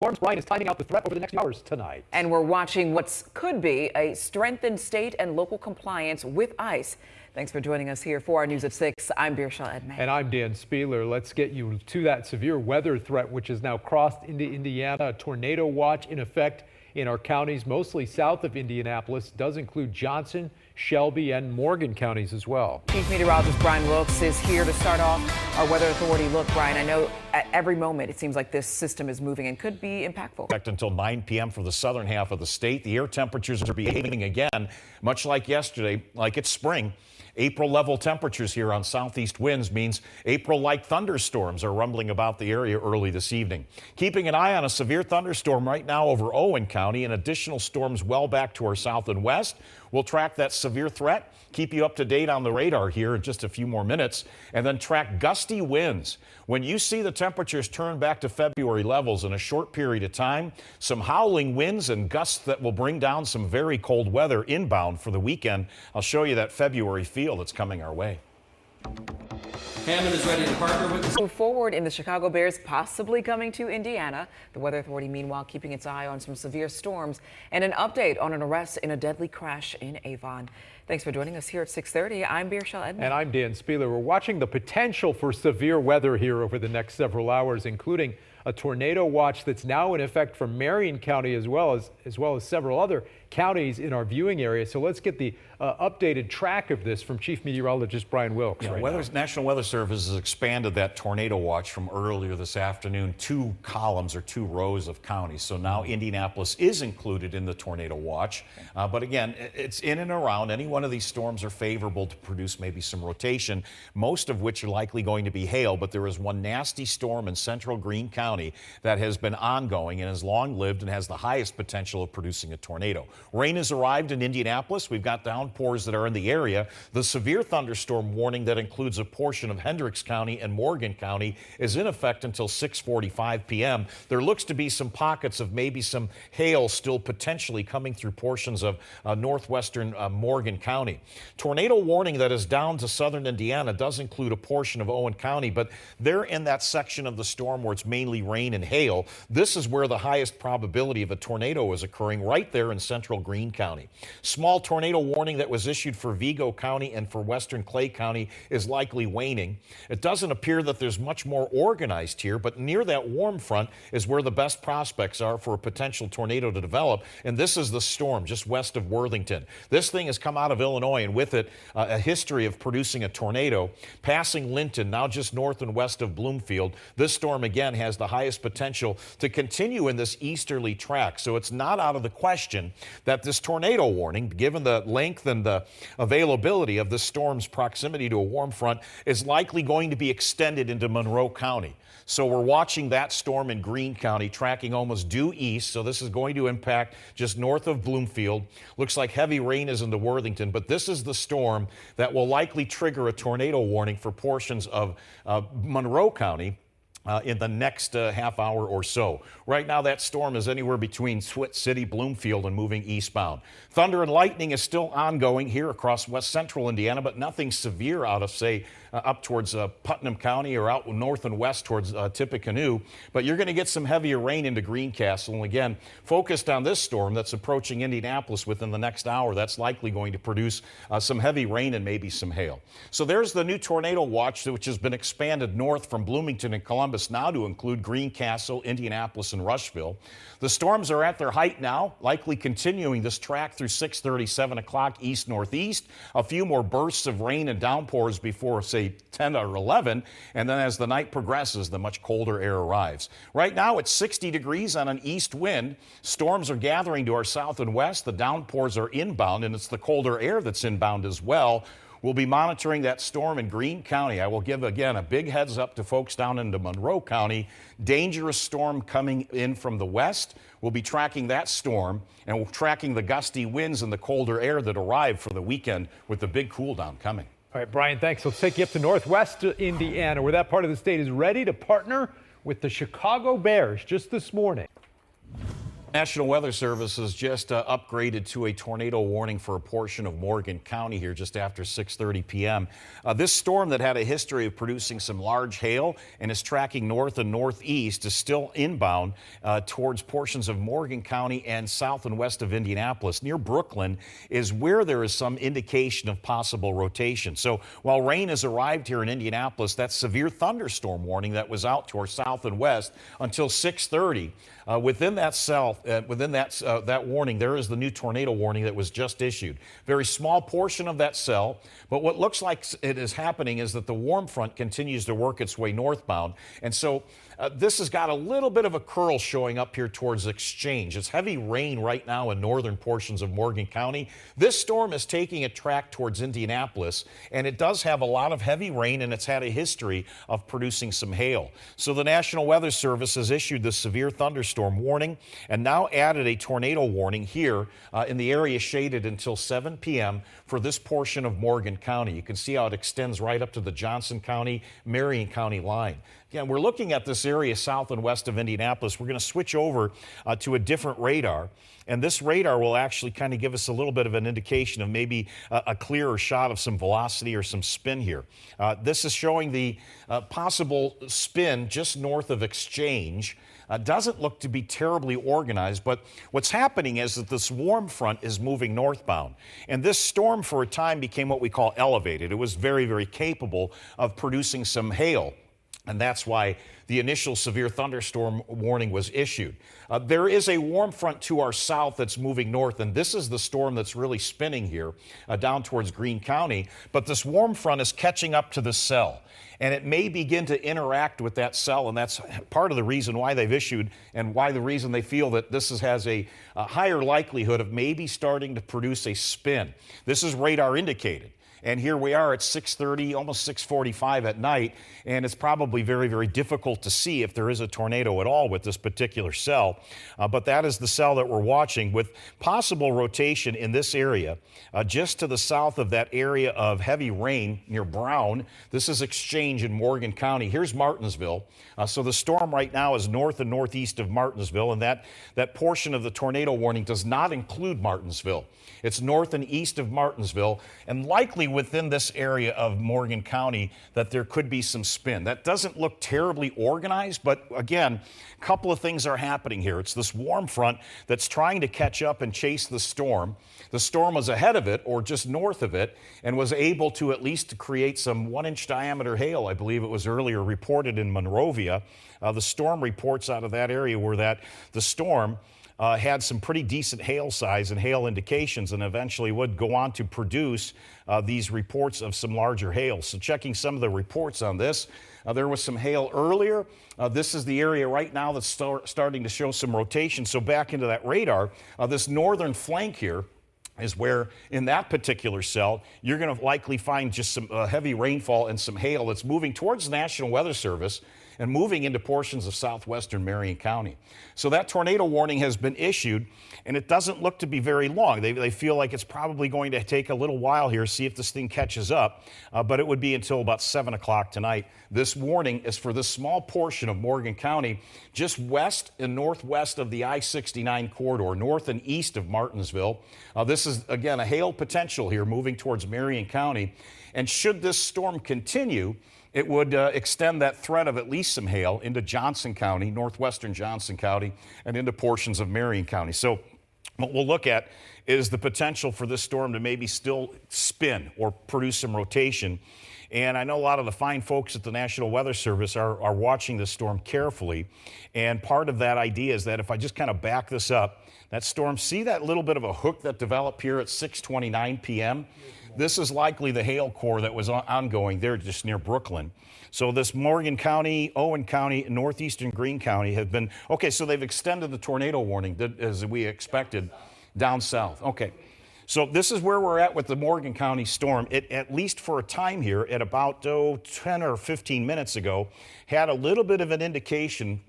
Brian is timing out the threat over the next few hours tonight. And we're watching what could be a strengthened state and local compliance with ice. Thanks for joining us here for our News at 6. I'm Birshal Edmay. And I'm Dan Spieler. Let's get you to that severe weather threat, which has now crossed into Indiana. A tornado watch in effect in our counties, mostly south of Indianapolis. Does include Johnson, Shelby, and Morgan counties as well. Chief Meteorologist Brian Wilkes is here to start off our Weather Authority look. Brian, I know at every moment it seems like this system is moving and could be impactful. Until 9 p.m. for the southern half of the state. The air temperatures are behaving again, much like yesterday, like it's spring. April level temperatures here on southeast winds means April-like thunderstorms are rumbling about the area early this evening. Keeping an eye on a severe thunderstorm right now over Owen County and additional storms well back to our south and west. We'll track that severe threat, keep you up to date on the radar here in just a few more minutes, and then track gusty winds. When you see the temperatures turn back to February levels in a short period of time, some howling winds and gusts that will bring down some very cold weather inbound for the weekend. I'll show you that February feel that's coming our way. Hammond is ready to partner with us. Move forward in the Chicago Bears possibly coming to Indiana. The Weather Authority, meanwhile, keeping its eye on some severe storms and an update on an arrest in a deadly crash in Avon. Thanks for joining us here at 6:30. I'm Birshal Edmay. And I'm Dan Spieler. We're watching the potential for severe weather here over the next several hours, including a tornado watch that's now in effect for Marion County as well as several other counties in our viewing area. So let's get the updated track of this from Chief Meteorologist Brian Wilkes. National Weather Service has expanded that tornado watch from earlier this afternoon, 2 columns or 2 rows of counties. So now Indianapolis is included in the tornado watch. But again, it's in and around. Any one of these storms are favorable to produce maybe some rotation, most of which are likely going to be hail. But there is one nasty storm in central Greene County that has been ongoing and has long-lived and has the highest potential of producing a tornado. Rain has arrived in Indianapolis. We've got downpours that are in the area. The severe thunderstorm warning that includes a portion of Hendricks County and Morgan County is in effect until 6:45 p.m. There looks to be some pockets of maybe some hail still potentially coming through portions of northwestern Morgan County. Tornado warning that is down to southern Indiana does include a portion of Owen County, but they're in that section of the storm where it's mainly rain and hail. This is where the highest probability of a tornado is occurring, right there in central Greene County. Small tornado warning that was issued for Vigo County and for western Clay County is likely waning. It doesn't appear that there's much more organized here, but near that warm front is where the best prospects are for a potential tornado to develop, and this is the storm just west of Worthington. This thing has come out of Illinois, and with it a history of producing a tornado. Passing Linton, now just north and west of Bloomfield, this storm again has the highest potential to continue in this easterly track, so it's not out of the question that this tornado warning, given the length and the availability of the storm's proximity to a warm front, is likely going to be extended into Monroe County. So we're watching that storm in Greene County tracking almost due east. So this is going to impact just north of Bloomfield. Looks like heavy rain is into Worthington, but this is the storm that will likely trigger a tornado warning for portions of Monroe County in the next half hour or so. Right now, that storm is anywhere between Swit City, Bloomfield, and moving eastbound. Thunder and lightning is still ongoing here across west central Indiana, but nothing severe out of, say, up towards Putnam County or out north and west towards Tippecanoe. But you're going to get some heavier rain into Greencastle. And again, focused on this storm that's approaching Indianapolis within the next hour, that's likely going to produce some heavy rain and maybe some hail. So there's the new tornado watch, which has been expanded north from Bloomington and Columbus now to include Greencastle, Indianapolis, and Rushville. The storms are at their height now, likely continuing this track through 6:30, 7 o'clock east-northeast. A few more bursts of rain and downpours before, say, 10 or 11, and then as the night progresses, the much colder air arrives. Right now, it's 60 degrees on an east wind. Storms are gathering to our south and west. The downpours are inbound, and it's the colder air that's inbound as well. We'll be monitoring that storm in Greene County. I will give, again, a big heads up to folks down into Monroe County. Dangerous storm coming in from the west. We'll be tracking that storm, and we're tracking the gusty winds and the colder air that arrive for the weekend with the big cool down coming. All right, Brian, thanks. Let's take you up to northwest Indiana, where that part of the state is ready to partner with the Chicago Bears just this morning. National Weather Service has just upgraded to a tornado warning for a portion of Morgan County here just after 6:30 p.m. This storm that had a history of producing some large hail and is tracking north and northeast is still inbound towards portions of Morgan County and south and west of Indianapolis. Near Brooklyn is where there is some indication of possible rotation. So while rain has arrived here in Indianapolis, that severe thunderstorm warning that was out to our south and west until 6:30. Within that warning, there is the new tornado warning that was just issued. Very small portion of that cell, but what looks like it is happening is that the warm front continues to work its way northbound, and so this has got a little bit of a curl showing up here towards Exchange. It's heavy rain right now in northern portions of Morgan County. This storm is taking a track towards Indianapolis, and it does have a lot of heavy rain, and it's had a history of producing some hail. So the National Weather Service has issued the severe thunderstorm warning and now added a tornado warning here in the area shaded until 7 p.m. for this portion of Morgan County. You can see how it extends right up to the Johnson County, Marion County line. Again, we're looking at this area south and west of Indianapolis. We're going to switch over to a different radar. And this radar will actually kind of give us a little bit of an indication of maybe a clearer shot of some velocity or some spin here. This is showing the possible spin just north of Exchange. Doesn't look to be terribly organized, but what's happening is that this warm front is moving northbound. And this storm for a time became what we call elevated. It was very, very capable of producing some hail. And that's why the initial severe thunderstorm warning was issued. There is a warm front to our south that's moving north, and this is the storm that's really spinning here down towards Greene County. But this warm front is catching up to the cell, and it may begin to interact with that cell, and that's part of the reason why they've issued and why the reason they feel that this has a higher likelihood of maybe starting to produce a spin. This is radar indicated. And here we are at 6:30, almost 6:45 at night, and it's probably very, very difficult to see if there is a tornado at all with this particular cell. But that is the cell that we're watching with possible rotation in this area, just to the south of that area of heavy rain near Brown. This is Exchange in Morgan County. Here's Martinsville. So the storm right now is north and northeast of Martinsville, and that portion of the tornado warning does not include Martinsville. It's north and east of Martinsville, and likely within this area of Morgan County that there could be some spin. That doesn't look terribly organized, but again, a couple of things are happening here. It's this warm front that's trying to catch up and chase the storm. The storm was ahead of it or just north of it and was able to at least create some 1-inch diameter hail. I believe it was earlier reported in Monrovia. The storm reports out of that area were that the storm had some pretty decent hail size and hail indications, and eventually would go on to produce these reports of some larger hail. So checking some of the reports on this, there was some hail earlier. This is the area right now that's starting to show some rotation. So back into that radar, this northern flank here is where, in that particular cell, you're going to likely find just some heavy rainfall and some hail that's moving towards the National Weather Service and moving into portions of southwestern Marion County. So that tornado warning has been issued, and it doesn't look to be very long. They feel like it's probably going to take a little while here, see if this thing catches up, but it would be until about 7 o'clock tonight. This warning is for this small portion of Morgan County, just west and northwest of the I-69 corridor, north and east of Martinsville. This is, again, a hail potential here moving towards Marion County, and should this storm continue, it would extend that threat of at least some hail into Johnson County, northwestern Johnson County, and into portions of Marion County. So what we'll look at is the potential for this storm to maybe still spin or produce some rotation. And I know a lot of the fine folks at the National Weather Service are watching this storm carefully. And part of that idea is that if I just kind of back this up, that storm, see that little bit of a hook that developed here at 6:29 p.m.? This is likely the hail core that was ongoing there just near Brooklyn. So this Morgan County, Owen County, and northeastern Greene County have been, okay, so they've extended the tornado warning as we expected down south. Okay, so this is where we're at with the Morgan County storm. It, at least for a time here, at about 10 or 15 minutes ago, had a little bit of an indication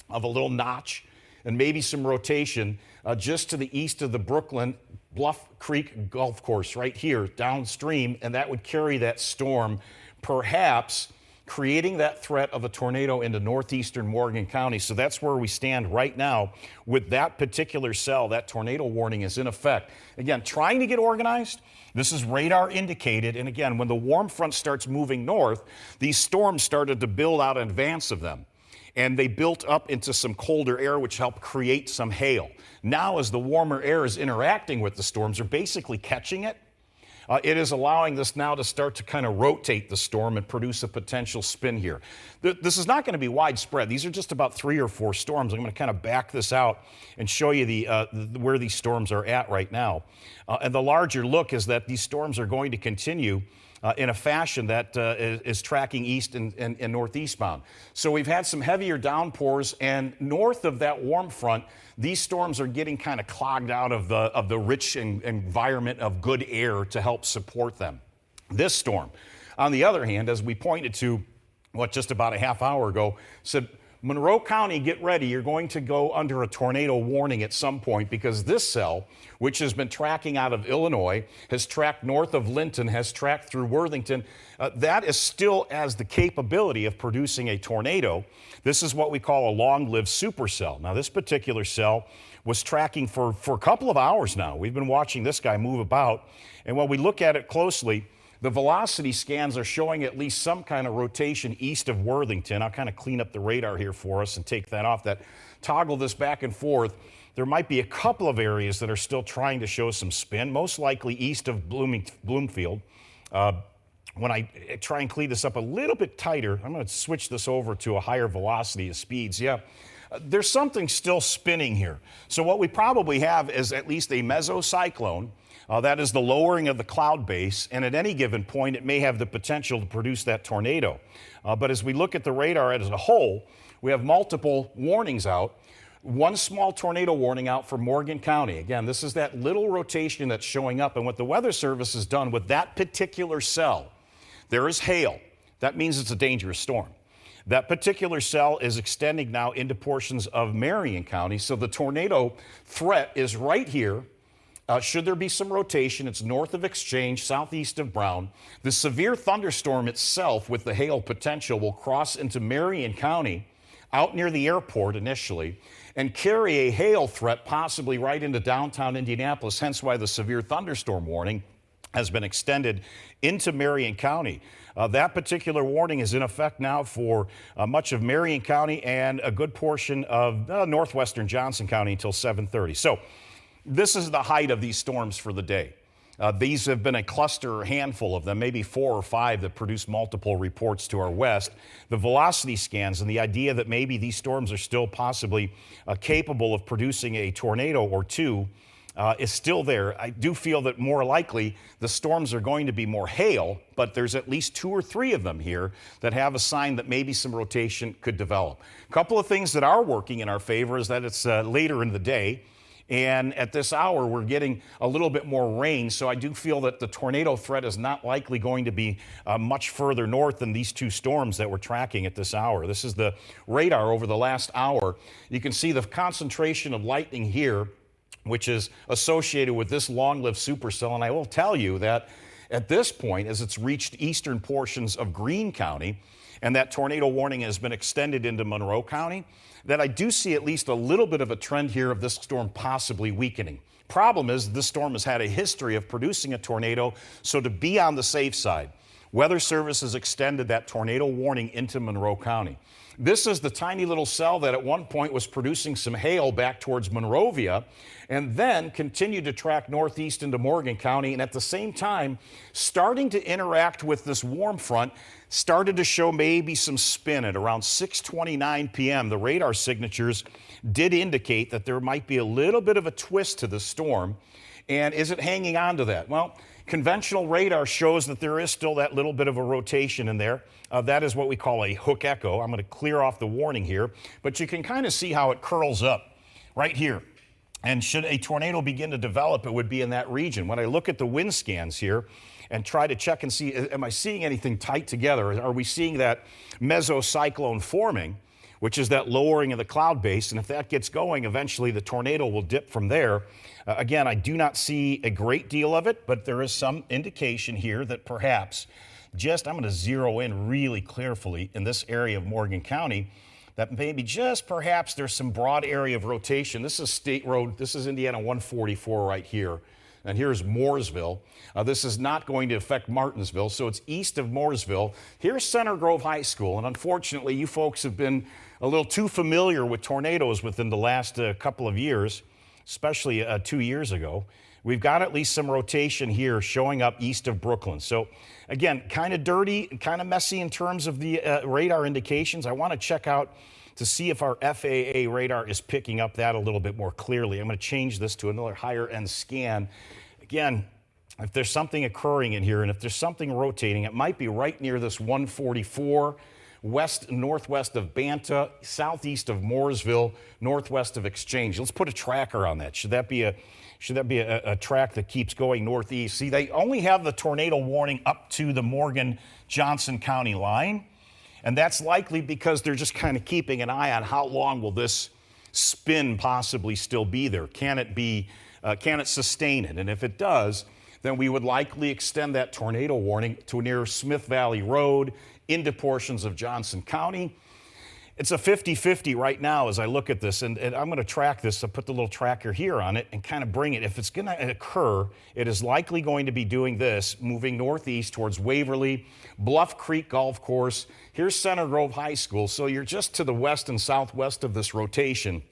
of a little notch and maybe some rotation just to the east of the Brooklyn Bluff Creek Golf Course right here downstream, and that would carry that storm perhaps creating that threat of a tornado into northeastern Morgan County. So that's where we stand right now with that particular cell. That tornado warning is in effect. Again, trying to get organized. This is radar indicated. And again, when the warm front starts moving north, these storms started to build out in advance of them. And they built up into some colder air, which helped create some hail. Now, as the warmer air is interacting with the storms, they're basically catching it. It is allowing this now to start to kind of rotate the storm and produce a potential spin here. This is not going to be widespread. These are just about 3 or 4 storms. I'm going to kind of back this out and show you where these storms are at right now. And the larger look is that these storms are going to continue in a fashion that is tracking east and northeastbound. So we've had some heavier downpours, and north of that warm front, these storms are getting kind of clogged out of the rich environment of good air to help support them. This storm, on the other hand, as we pointed to, just about a half hour ago, said, Monroe County, get ready. You're going to go under a tornado warning at some point, because this cell, which has been tracking out of Illinois, has tracked north of Linton, has tracked through Worthington. That is still has the capability of producing a tornado. This is what we call a long-lived supercell. Now, this particular cell was tracking for a couple of hours now. We've been watching this guy move about, and when we look at it closely, the velocity scans are showing at least some kind of rotation east of Worthington. I'll kind of clean up the radar here for us and take that off. That toggle this back and forth. There might be a couple of areas that are still trying to show some spin, most likely east of Bloomfield. When I try and clean this up a little bit tighter, I'm going to switch this over to a higher velocity of speeds. Yeah, there's something still spinning here. So what we probably have is at least a mesocyclone. That is the lowering of the cloud base, and at any given point, it may have the potential to produce that tornado. But as we look at the radar as a whole, we have multiple warnings out. One small tornado warning out for Morgan County. Again, this is that little rotation that's showing up, and what the Weather Service has done with that particular cell, there is hail. That means it's a dangerous storm. That particular cell is extending now into portions of Marion County, so the tornado threat is right here. Should there be some rotation, it's north of Exchange, southeast of Brown. The severe thunderstorm itself with the hail potential will cross into Marion County, out near the airport initially, and carry a hail threat possibly right into downtown Indianapolis, hence why the severe thunderstorm warning has been extended into Marion County. That particular warning is in effect now for much of Marion County and a good portion of northwestern Johnson County until 7:30. So this is the height of these storms for the day. These have been a cluster or handful of them, maybe 4 or 5 that produce multiple reports to our west. The velocity scans and the idea that maybe these storms are still possibly capable of producing a tornado or two is still there. I do feel that more likely the storms are going to be more hail, but there's at least 2 or 3 of them here that have a sign that maybe some rotation could develop. A couple of things that are working in our favor is that it's later in the day. And at this hour, we're getting a little bit more rain, so I do feel that the tornado threat is not likely going to be much further north than these 2 storms that we're tracking at this hour. This is the radar over the last hour. You can see the concentration of lightning here, which is associated with this long-lived supercell, and I will tell you that at this point, as it's reached eastern portions of Greene County, and that tornado warning has been extended into Monroe County, that I do see at least a little bit of a trend here of this storm possibly weakening. Problem is, this storm has had a history of producing a tornado, so to be on the safe side, Weather Service has extended that tornado warning into Monroe County. This is the tiny little cell that at one point was producing some hail back towards Monrovia and then continued to track northeast into Morgan County, and at the same time starting to interact with this warm front, started to show maybe some spin at around 6:29 p.m. The radar signatures did indicate that there might be a little bit of a twist to the storm. And is it hanging on to that? Well, conventional radar shows that there is still that little bit of a rotation in there. That is what we call a hook echo. I'm going to clear off the warning here, but you can kind of see how it curls up right here. And should a tornado begin to develop, it would be in that region. When I look at the wind scans here and try to check and see, am I seeing anything tight together? Are we seeing that mesocyclone forming, which is that lowering of the cloud base? And if that gets going, eventually the tornado will dip from there. Again, I do not see a great deal of it, but there is some indication here that perhaps I'm going to zero in really carefully in this area of Morgan County. That maybe just perhaps there's some broad area of rotation. This is State Road. This is Indiana 144 right here. And here's Mooresville. This is not going to affect Martinsville, so it's east of Mooresville. Here's Center Grove High School, and unfortunately, you folks have been a little too familiar with tornadoes within the last couple of years, especially 2 years ago. We've got at least some rotation here showing up east of Brooklyn. So again, kind of dirty, kind of messy in terms of the radar indications. I want to check out to see if our FAA radar is picking up that a little bit more clearly. I'm going to change this to another higher end scan. Again, if there's something occurring in here and if there's something rotating, it might be right near this 144, northwest of Banta, southeast of Mooresville, northwest of Exchange. Let's put a tracker on that. Should that be a track that keeps going northeast? See, they only have the tornado warning up to the Morgan-Johnson County line, and that's likely because they're just kind of keeping an eye on how long will this spin possibly still be there. Can it sustain it? And if it does, then we would likely extend that tornado warning to near Smith Valley Road into portions of Johnson County. It's a 50-50 right now as I look at this, and I'm going to track this. I'll put the little tracker here on it and kind of bring it. If it's going to occur, it is likely going to be doing this, moving northeast towards Waverly, Bluff Creek Golf Course. Here's Center Grove High School, so you're just to the west and southwest of this rotation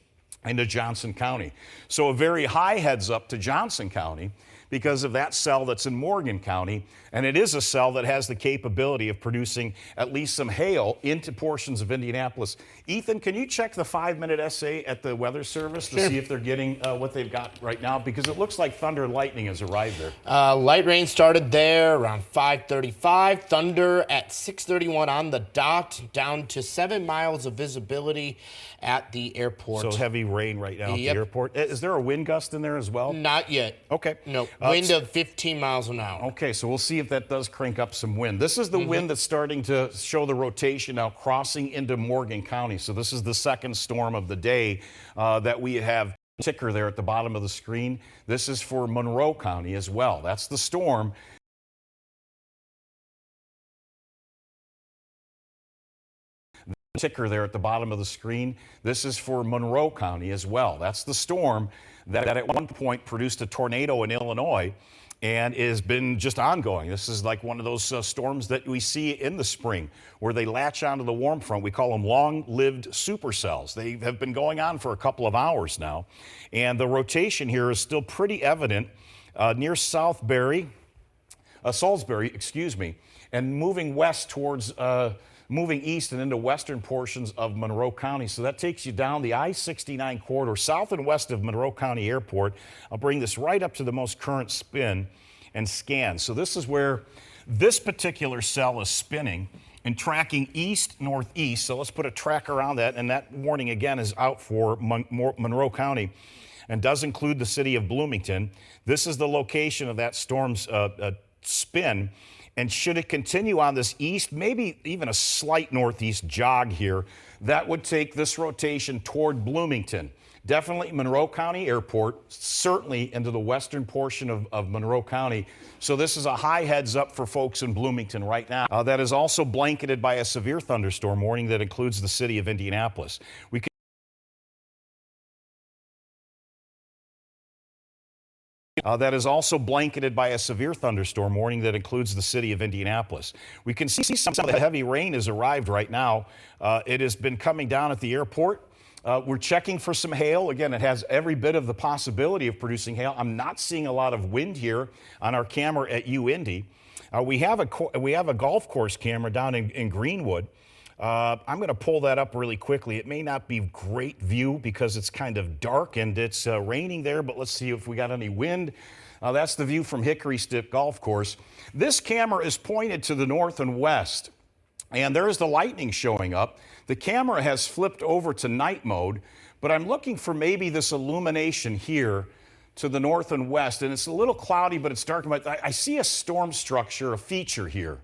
into Johnson County. So a very high heads up to Johnson County because of that cell that's in Morgan County, and it is a cell that has the capability of producing at least some hail into portions of Indianapolis. Ethan, can you check the 5-minute essay at the Weather Service to see if they're getting what they've got right now? Because it looks like thunder and lightning has arrived there. Light rain started there around 5:35. Thunder at 6:31 on the dot, down to 7 miles of visibility at the airport. So heavy rain right now at the airport. Is there a wind gust in there as well? Not yet. Okay. No. Wind of 15 miles an hour. Okay, so we'll see if that does crank up some wind. This is the wind that's starting to show the rotation now crossing into Morgan County. So this is the second storm of the day that we have ticker there at the bottom of the screen. This is for Monroe County as well. That's the storm. Ticker there at the bottom of the screen. This is for Monroe County as well. That's the storm that at one point produced a tornado in Illinois and has been just ongoing. This is like one of those storms that we see in the spring where they latch onto the warm front. We call them long-lived supercells. They have been going on for a couple of hours now, and the rotation here is still pretty evident near Salisbury, and moving west towards moving east and into western portions of Monroe County. So that takes you down the I-69 corridor, south and west of Monroe County Airport. I'll bring this right up to the most current spin and scan. So this is where this particular cell is spinning and tracking east-northeast. So let's put a tracker on that, and that warning again is out for Monroe County and does include the city of Bloomington. This is the location of that storm's spin. And should it continue on this east, maybe even a slight northeast jog here, that would take this rotation toward Bloomington. Definitely Monroe County Airport, certainly into the western portion of Monroe County. So this is a high heads up for folks in Bloomington right now. That is also blanketed by a severe thunderstorm warning that includes the city of Indianapolis. That is also blanketed by a severe thunderstorm warning that includes the city of Indianapolis. We can see some of the heavy rain has arrived right now. It has been coming down at the airport. We're checking for some hail. Again, it has every bit of the possibility of producing hail. I'm not seeing a lot of wind here on our camera at UIndy. We have a golf course camera down in Greenwood. I'm going to pull that up really quickly. It may not be great view because it's kind of dark and it's raining there, but let's see if we got any wind. That's the view from Hickory Stick Golf Course. This camera is pointed to the north and west, and there's the lightning showing up. The camera has flipped over to night mode, but I'm looking for maybe this illumination here to the north and west, and it's a little cloudy, but it's dark. I see a storm structure, a feature here.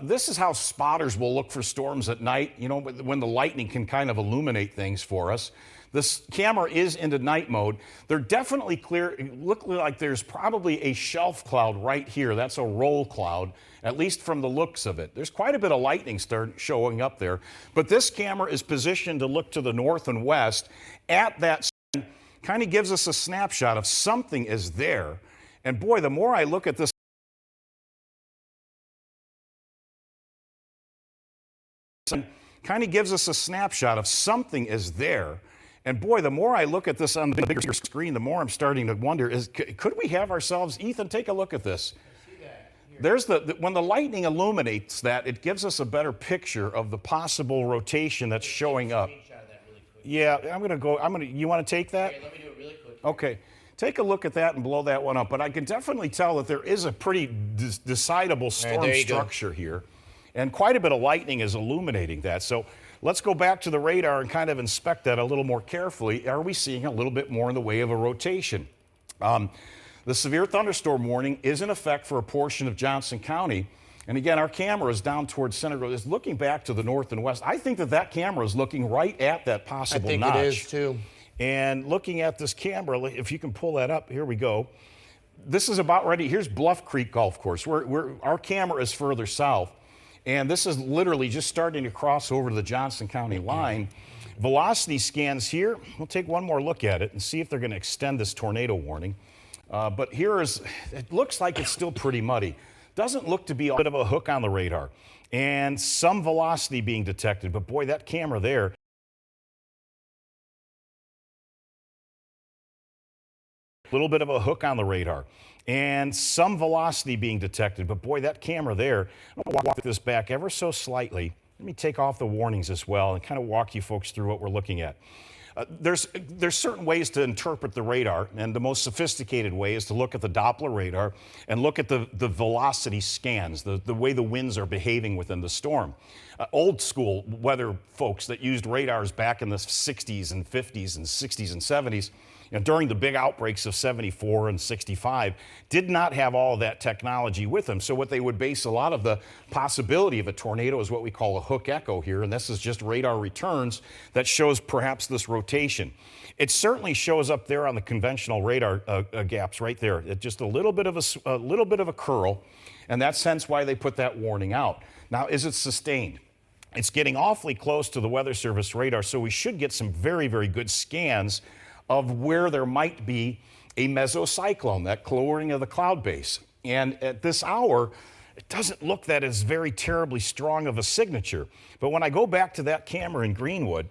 This is how spotters will look for storms at night, you know, when the lightning can kind of illuminate things for us. This camera is into night mode. They're definitely clear. It looks like there's probably a shelf cloud right here. That's a roll cloud, at least from the looks of it. There's quite a bit of lightning showing up there. But this camera is positioned to look to the north and west. At that, kind of gives us a snapshot of something is there. And boy, the more I look at this, kind of gives us a snapshot of something is there. And boy, the more I look at this on the bigger screen, the more I'm starting to wonder, could we have ourselves, Ethan, take a look at this. There's when the lightning illuminates that, it gives us a better picture of the possible rotation that's showing up. Yeah, you want to take that? Okay, let me do it really quick. Okay. Take a look at that and blow that one up. But I can definitely tell that there is a pretty decidable storm structure here. And quite a bit of lightning is illuminating that. So let's go back to the radar and kind of inspect that a little more carefully. Are we seeing a little bit more in the way of a rotation? The severe thunderstorm warning is in effect for a portion of Johnson County. And again, our camera is down towards Center Grove. It's looking back to the north and west. I think that camera is looking right at that possible notch. I think it is too. And looking at this camera, if you can pull that up, here we go. This is about ready. Here's Bluff Creek Golf Course. Our camera is further south. And this is literally just starting to cross over to the Johnson County line. Velocity scans here. We'll take one more look at it and see if they're going to extend this tornado warning. But it looks like it's still pretty muddy. Doesn't look to be a bit of a hook on the radar. And some velocity being detected. But boy, that camera there. A little bit of a hook on the radar. And some velocity being detected. But boy, that camera there, I'm going to walk this back ever so slightly. Let me take off the warnings as well and kind of walk you folks through what we're looking at. There's certain ways to interpret the radar, and the most sophisticated way is to look at the Doppler radar and look at the velocity scans, the way the winds are behaving within the storm. Old school weather folks that used radars back in the 60s and 50s and 60s and 70s, during the big outbreaks of 74 and 65, did not have all of that technology with them. So what they would base a lot of the possibility of a tornado is what we call a hook echo here, and this is just radar returns that shows perhaps this rotation. It certainly shows up there on the conventional radar gaps right there. It's just a little bit of a curl, and that's hence why they put that warning out. Now, is it sustained? It's getting awfully close to the Weather Service radar, so we should get some very, very good scans of where there might be a mesocyclone, that lowering of the cloud base. And at this hour, it doesn't look that as very terribly strong of a signature. But when I go back to that camera in Greenwood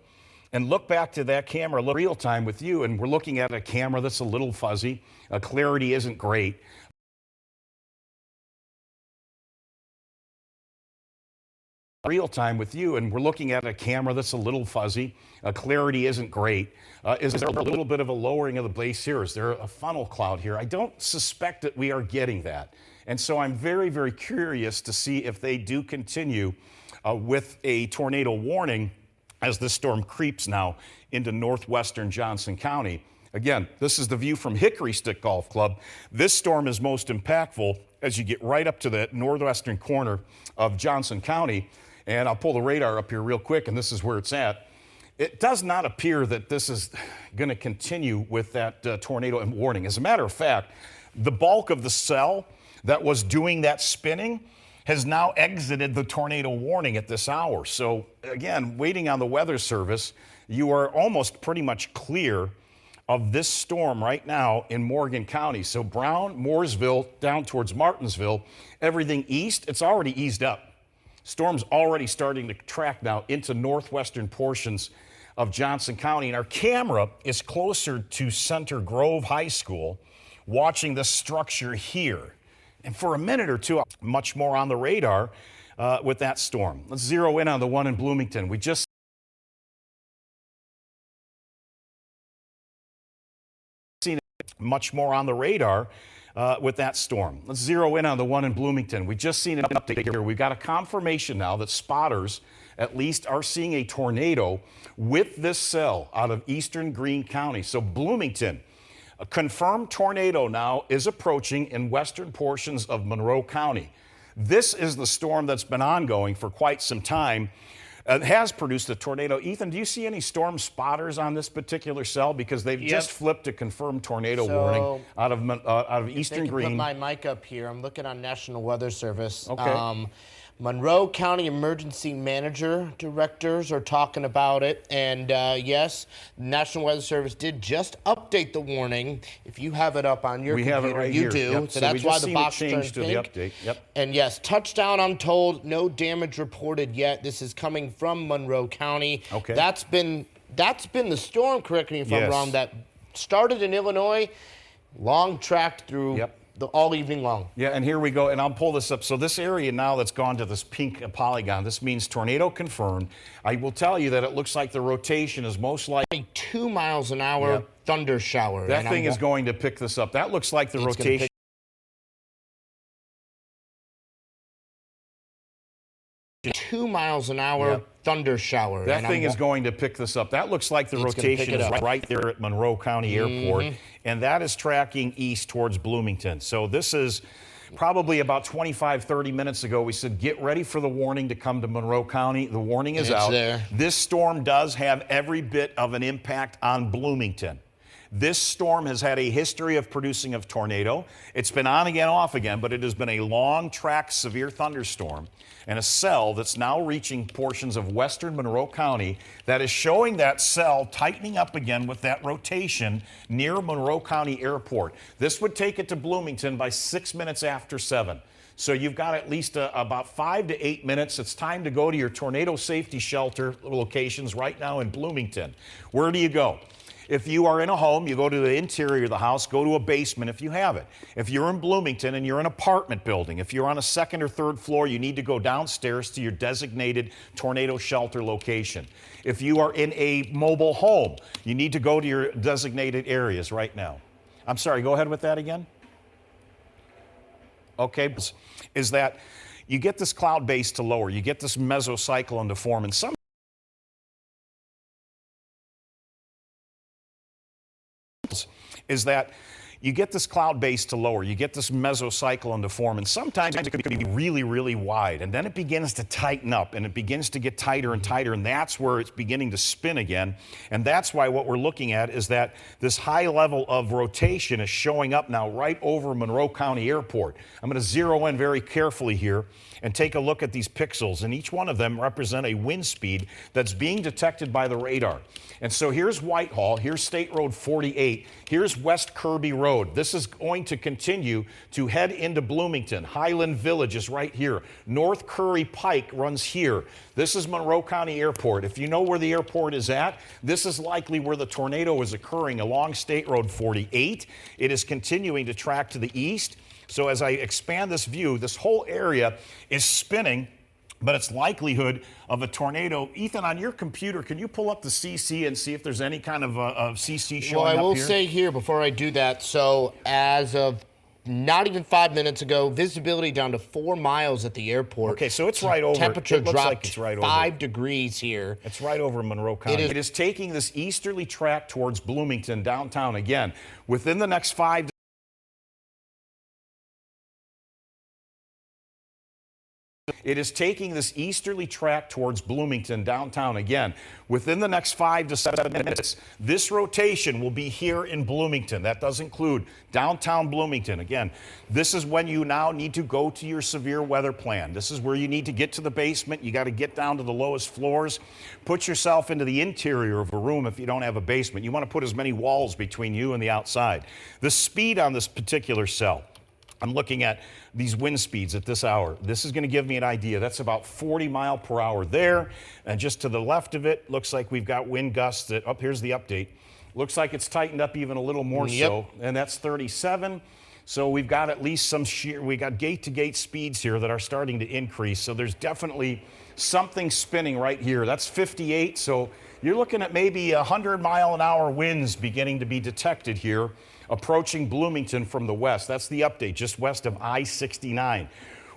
and look back to that camera real time with you, and we're looking at a camera that's a little fuzzy, clarity isn't great. Real time with you, and we're looking at a camera that's a little fuzzy. Clarity isn't great. Is there a little bit of a lowering of the base here? Is there a funnel cloud here? I don't suspect that we are getting that. And so I'm very, very curious to see if they do continue with a tornado warning as this storm creeps now into northwestern Johnson County. Again, this is the view from Hickory Stick Golf Club. This storm is most impactful as you get right up to the northwestern corner of Johnson County. And I'll pull the radar up here real quick, and this is where it's at. It does not appear that this is going to continue with that tornado warning. As a matter of fact, the bulk of the cell that was doing that spinning has now exited the tornado warning at this hour. So again, waiting on the Weather Service, you are almost pretty much clear of this storm right now in Morgan County. So Brown, Mooresville, down towards Martinsville, everything east, it's already eased up. Storm's already starting to track now into northwestern portions of Johnson County. And our camera is closer to Center Grove High School, watching the structure here. And for a minute or two, much more on the radar with that storm. Let's zero in on the one in Bloomington. We just seen much more on the radar with that storm. Let's zero in on the one in Bloomington. We just seen an update here. We've got a confirmation now that spotters at least are seeing a tornado with this cell out of eastern Greene County. So Bloomington, a confirmed tornado now is approaching in western portions of Monroe County. This is the storm that's been ongoing for quite some time. has produced a tornado. Ethan, do you see any storm spotters on this particular cell? Because they've just flipped a confirmed tornado warning out of Eastern They can Green. put my mic up here. I'm looking on National Weather Service. Okay. Monroe County Emergency Manager directors are talking about it. And yes, National Weather Service did just update the warning. If you have it up on your computer, have it right you here. do. Yep. So we that's just why the seen box it turned change to pink. the update. Yep. And yes, touchdown, I'm told. No damage reported yet. This is coming from Monroe County. Okay. That's been the storm, correct me if I'm Yes. wrong, that started in Illinois, long tracked through all evening long. Yeah, and here we go, and I'll pull this up. So this area now that's gone to this pink polygon, this means tornado confirmed. I will tell you that it looks like the rotation is most likely 2 miles an hour thunder shower. that and thing is going to pick this up. That looks like the It's gonna rotation. 2 miles an hour thunder shower. That and thing is going to pick this up. That looks like the It's gonna pick rotation it is up. right there at Monroe County Airport, and that is tracking east towards Bloomington. So this is probably about 25, 30 minutes ago. We said, get ready for the warning to come to Monroe County. The warning is It's out. there. This storm does have every bit of an impact on Bloomington. This storm has had a history of producing a tornado. It's been on again, off again, but it has been a long track severe thunderstorm and a cell that's now reaching portions of western Monroe County that is showing that cell tightening up again with that rotation near Monroe County Airport. This would take it to Bloomington by 6 minutes after 7. So you've got at least about 5 to 8 minutes. It's time to go to your tornado safety shelter locations right now in Bloomington. Where do you go? If you are in a home, you go to the interior of the house, go to a basement if you have it. If you're in Bloomington and you're in an apartment building, if you're on a second or third floor, you need to go downstairs to your designated tornado shelter location. If you are in a mobile home, you need to go to your designated areas right now. I'm sorry, go ahead with that again. Okay, is that you get this cloud base to lower, you get this mesocyclone to form, and some is that you get this cloud base to lower, you get this mesocyclone to form, and sometimes it could be really, really wide, and then it begins to tighten up, and it begins to get tighter and tighter, and that's where it's beginning to spin again. And that's why what we're looking at is that this high level of rotation is showing up now right over Monroe County Airport. I'm going to zero in very carefully here and take a look at these pixels, and each one of them represent a wind speed that's being detected by the radar. And so here's Whitehall, here's State Road 48, here's West Kirby Road. This is going to continue to head into Bloomington. Highland Village is right here. North Curry Pike runs here. This is Monroe County Airport. If you know where the airport is at, this is likely where the tornado is occurring along State Road 48. It is continuing to track to the east. So as I expand this view, this whole area is spinning, but its likelihood of a tornado. Ethan, on your computer, can you pull up the CC and see if there's any kind of CC showing up here? Well, I will say here before I do that, so as of not even 5 minutes ago, visibility down to 4 miles at the airport. Okay, so it's right over. Temperature It looks dropped like it's right 5 over. degrees here. It's right over Monroe County. It is taking this easterly track towards Bloomington downtown again. Within the next 5 It is taking this easterly track towards Bloomington downtown again. Within the next 5 to 7 minutes, this rotation will be here in Bloomington. That does include downtown Bloomington. Again, this is when you now need to go to your severe weather plan. This is where you need to get to the basement. You got to get down to the lowest floors. Put yourself into the interior of a room if you don't have a basement. You want to put as many walls between you and the outside. The speed on this particular cell, I'm looking at these wind speeds at this hour. This is going to give me an idea. That's about 40 miles per hour there. And just to the left of it, looks like we've got wind gusts that, here's the update. Looks like it's tightened up even a little more so. And that's 37. So we've got at least some we got gate-to-gate speeds here that are starting to increase. So there's definitely something spinning right here. That's 58. So you're looking at maybe 100-mile-an-hour winds beginning to be detected here, approaching Bloomington from the west. That's the update, just west of I-69.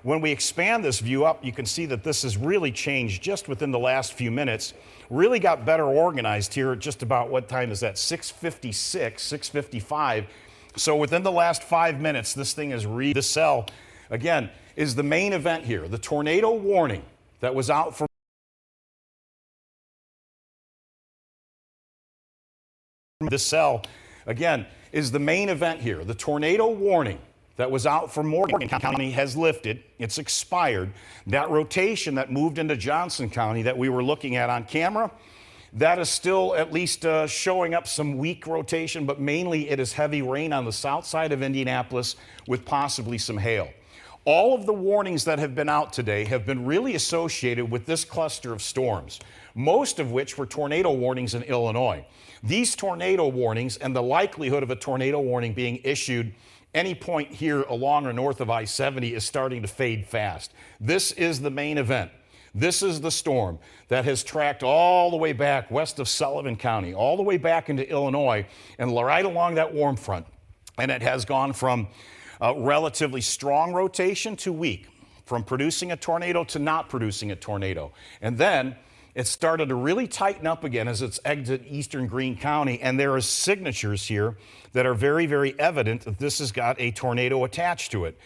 When we expand this view up, you can see that this has really changed just within the last few minutes. Really got better organized here at just about, what time is that? 6:56, 6:55. So within the last 5 minutes, this thing is this cell, again, is the main event here. The tornado warning that was out for This cell, again, is the main event here. The tornado warning that was out for Morgan County has lifted. It's expired. That rotation that moved into Johnson County that we were looking at on camera, that is still at least showing up some weak rotation, but mainly it is heavy rain on the south side of Indianapolis with possibly some hail. All of the warnings that have been out today have been really associated with this cluster of storms, most of which were tornado warnings in Illinois. These tornado warnings and the likelihood of a tornado warning being issued any point here along or north of I-70 is starting to fade fast. This is the main event. This is the storm that has tracked all the way back west of Sullivan County, all the way back into Illinois, and right along that warm front. And it has gone from relatively strong rotation to weak, from producing a tornado to not producing a tornado. And then it started to really tighten up again as it's exited eastern Greene County, and there are signatures here that are very, very evident that this has got a tornado attached to it.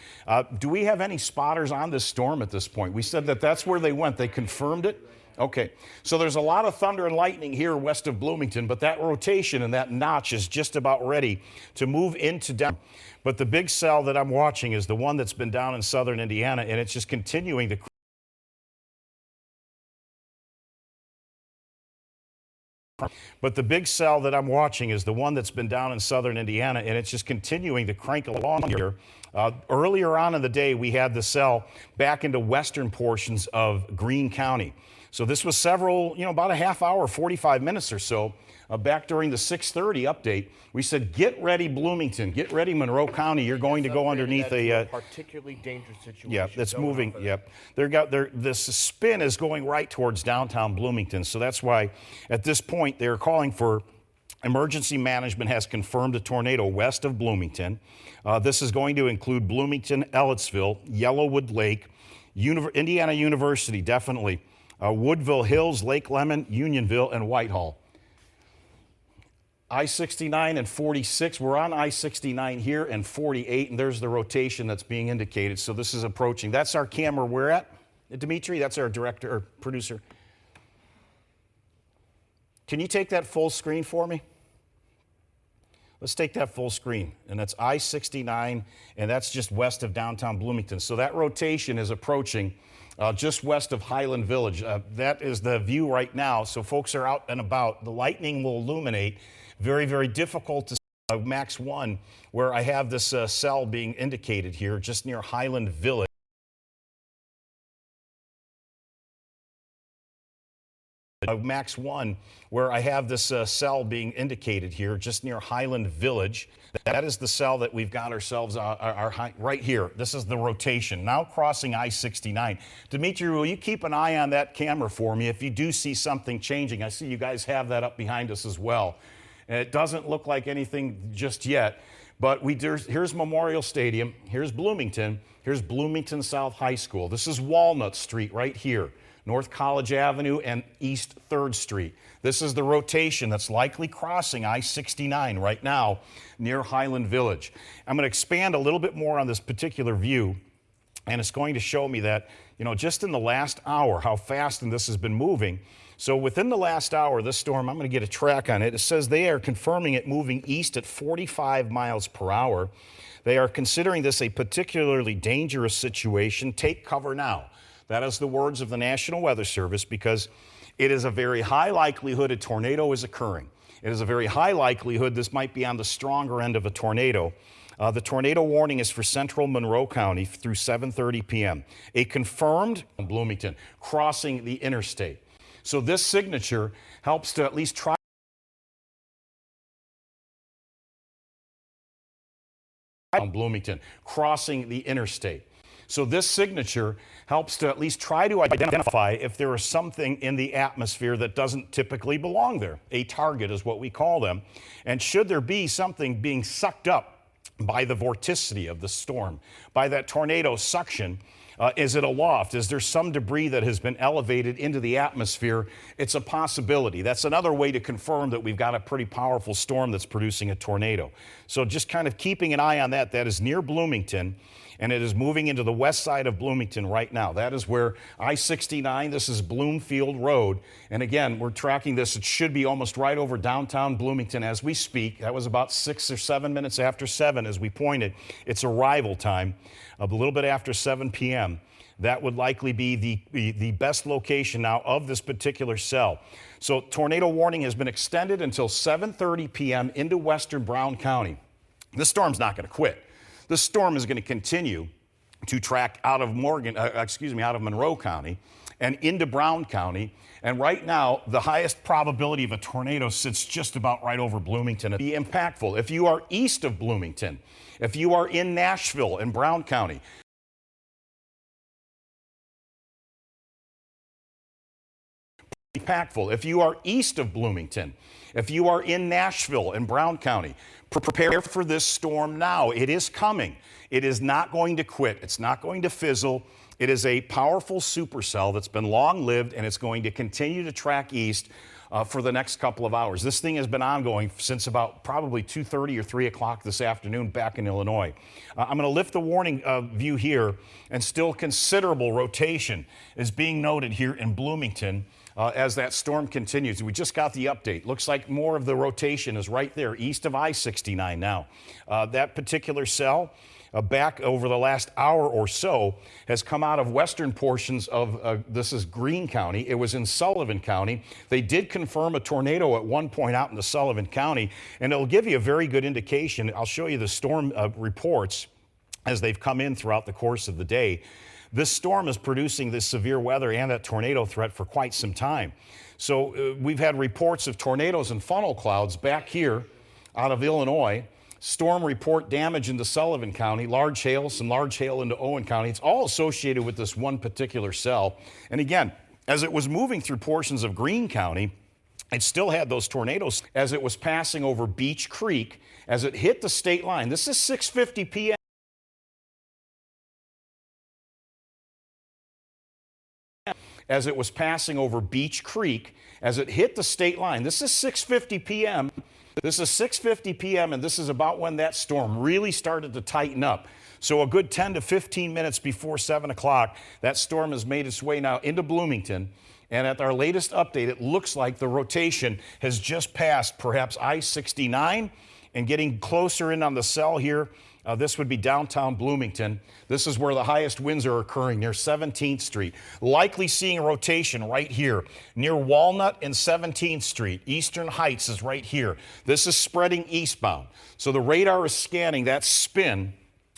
Do we have any spotters on this storm at this point? We said that that's where they went. They confirmed it? Okay, so there's a lot of thunder and lightning here west of Bloomington, but that rotation and that notch is just about ready to move into down. But the big cell that I'm watching is the one that's been down in southern Indiana, and it's just continuing to But the big cell that I'm watching is the one that's been down in southern Indiana, and it's just continuing to crank along here. Earlier on in the day, we had the cell back into western portions of Greene County. So this was several, about a half hour, 45 minutes or so. Back during the 6:30 update, we said, get ready Bloomington, get ready Monroe County. You're going to go underneath a particularly dangerous situation. Yeah, that's moving. Yep, this spin is going right towards downtown Bloomington. So that's why, at this point, they're calling for emergency management has confirmed a tornado west of Bloomington. This is going to include Bloomington, Ellettsville, Yellowwood Lake, Indiana University, definitely, Woodville Hills, Lake Lemon, Unionville, and Whitehall. I-69 and 46, we're on I-69 here, and 48, and there's the rotation that's being indicated. So this is approaching. That's our camera we're at, Dimitri. That's our director or producer. Can you take that full screen for me? Let's take that full screen, and that's I-69, and that's just west of downtown Bloomington. So that rotation is approaching just west of Highland Village. That is the view right now, so folks are out and about. The lightning will illuminate. Very, very difficult to see Max 1, where I have this cell being indicated here, just near Highland Village. Max 1, where I have this cell being indicated here, just near Highland Village. That is the cell that we've got ourselves right here. This is the rotation, now crossing I-69. Dimitri, will you keep an eye on that camera for me if you do see something changing? I see you guys have that up behind us as well. And it doesn't look like anything just yet, but here's Memorial Stadium, here's Bloomington South High School. This is Walnut Street right here, North College Avenue and East 3rd Street. This is the rotation that's likely crossing I-69 right now near Highland Village. I'm going to expand a little bit more on this particular view, and it's going to show me that, just in the last hour, how fast this has been moving. So within the last hour, this storm, I'm going to get a track on it. It says they are confirming it moving east at 45 miles per hour. They are considering this a particularly dangerous situation. Take cover now. That is the words of the National Weather Service, because it is a very high likelihood a tornado is occurring. It is a very high likelihood this might be on the stronger end of a tornado. The tornado warning is for central Monroe County through 7:30 p.m. A confirmed Bloomington crossing the interstate. So this signature helps to at least try Bloomington crossing the interstate. So this signature helps to at least try to identify if there is something in the atmosphere that doesn't typically belong there. A target is what we call them. And should there be something being sucked up by the vorticity of the storm, by that tornado suction, is it aloft? Is there some debris that has been elevated into the atmosphere? It's a possibility. That's another way to confirm that we've got a pretty powerful storm that's producing a tornado. So just kind of keeping an eye on that. That is near Bloomington. and it is moving into the west side of Bloomington right now. That is where I-69, this is Bloomfield Road. And again, we're tracking this. It should be almost right over downtown Bloomington as we speak. That was about 6 or 7 minutes after 7 as we pointed. It's arrival time, a little bit after 7 p.m. That would likely be the best location now of this particular cell. So tornado warning has been extended until 7:30 p.m. into western Brown County. This storm's not going to quit. This storm is going to continue to track out of out of Monroe County and into Brown County. And right now, the highest probability of a tornado sits just about right over Bloomington. It'll be impactful. If you are east of Bloomington, if you are in Nashville and Brown County, impactful. If you are east of Bloomington, if you are in Nashville and Brown County, prepare for this storm now. It is coming. It is not going to quit. It's not going to fizzle. It is a powerful supercell that's been long-lived, and it's going to continue to track east for the next couple of hours. This thing has been ongoing since about probably 2:30 or 3 o'clock this afternoon back in Illinois. I'm going to lift the warning view here, and still considerable rotation is being noted here in Bloomington as that storm continues. We just got the update. Looks like more of the rotation is right there east of I-69 now. That particular cell back over the last hour or so has come out of western portions of, this is Greene County. It was in Sullivan County. They did confirm a tornado at one point out in the Sullivan County, and it'll give you a very good indication. I'll show you the storm reports as they've come in throughout the course of the day. This storm is producing this severe weather and that tornado threat for quite some time. So we've had reports of tornadoes and funnel clouds back here out of Illinois. Storm report damage into Sullivan County, large hail, some large hail into Owen County. It's all associated with this one particular cell. And again, as it was moving through portions of Greene County, it still had those tornadoes as it was passing over Beech Creek, as it hit the state line. This is 6:50 p.m. As it was passing over Beech Creek, as it hit the state line. This is 6:50 p.m. This is 6:50 p.m. and this is about when that storm really started to tighten up. So a good 10 to 15 minutes before 7 o'clock, that storm has made its way now into Bloomington. And at our latest update, it looks like the rotation has just passed perhaps I-69 and getting closer in on the cell here. This would be downtown Bloomington. This is where the highest winds are occurring, near 17th Street. Likely seeing a rotation right here near Walnut and 17th Street. Eastern Heights is right here. This is spreading eastbound. So the radar is scanning that spin,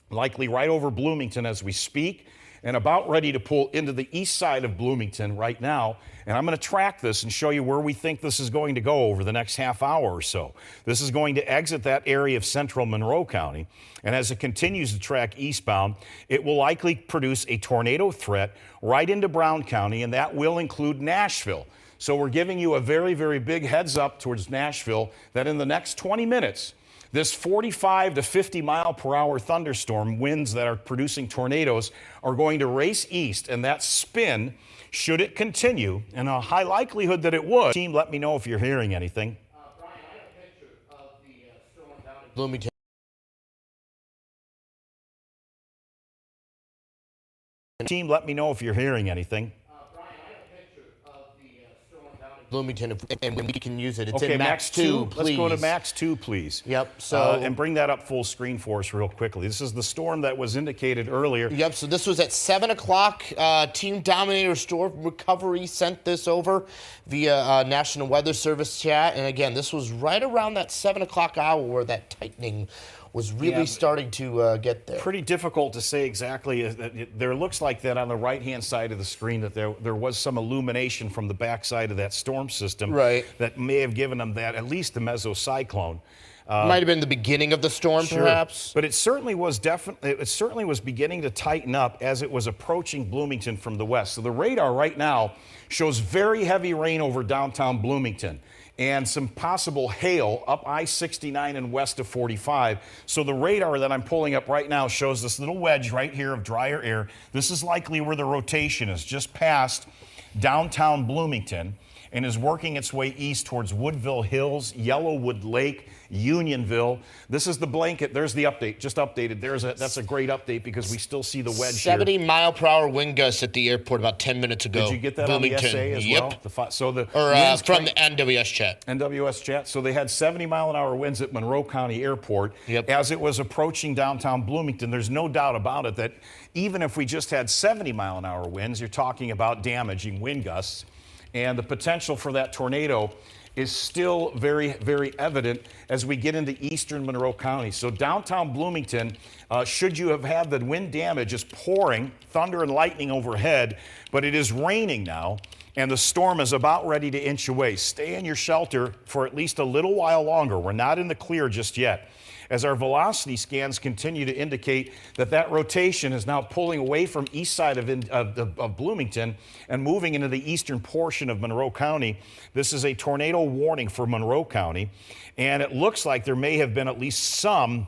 likely right over Bloomington as we speak, and about ready to pull into the east side of Bloomington right now. And I'm going to track this and show you where we think this is going to go over the next half hour or so. This is going to exit that area of central Monroe County. And as it continues to track eastbound, it will likely produce a tornado threat right into Brown County, and that will include Nashville. So we're giving you a very, very big heads up towards Nashville that in the next 20 minutes, this 45 to 50 mile per hour thunderstorm winds that are producing tornadoes are going to race east, and that spin, should it continue, and a high likelihood that it would. Team, let me know if you're hearing anything. Brian, I have a picture of the storm down in Bloomington. Team, let me know if you're hearing anything. Brian, I have a picture of the storm down in Bloomington, and when we can use it. It's Okay, in Max 2, please. Let's go to Max 2, please. Yep, so... and bring that up full screen for us real quickly. This is the storm that was indicated earlier. Yep, so this was at 7 o'clock. Team Dominator Storm Recovery sent this over via National Weather Service chat. And again, this was right around that 7 o'clock hour where that tightening was really starting to get there. Pretty difficult to say exactly. There looks like that on the right-hand side of the screen that there was some illumination from the backside of that storm system that may have given them that, at least the mesocyclone. Might have been the beginning of the storm, perhaps. But it certainly was beginning to tighten up as it was approaching Bloomington from the west. So the radar right now shows very heavy rain over downtown Bloomington and some possible hail up I-69 and west of 45. So the radar that I'm pulling up right now shows this little wedge right here of drier air. This is likely where the rotation is, just past downtown Bloomington. and is working its way east towards Woodville Hills, Yellowwood Lake, Unionville. This is the blanket. There's the update, just updated. That's a great update because we still see the wedge 70 mile per hour wind gusts at the airport about 10 minutes ago. Did you get that Bloomington. on the SA as Yep. well? So the Or winds from the NWS chat. NWS chat. So they had 70-mile-an-hour winds at Monroe County Airport. Yep. As it was approaching downtown Bloomington, there's no doubt about it that even if we just had 70-mile-an-hour winds, you're talking about damaging wind gusts. And the potential for that tornado is still very, very evident as we get into eastern Monroe County. So downtown Bloomington, should you have had the wind damage, is pouring, thunder and lightning overhead, but it is raining now, and the storm is about ready to inch away. Stay in your shelter for at least a little while longer. We're not in the clear just yet, as our velocity scans continue to indicate that rotation is now pulling away from east side of Bloomington and moving into the eastern portion of Monroe County. This is a tornado warning for Monroe County, and it looks like there may have been at least some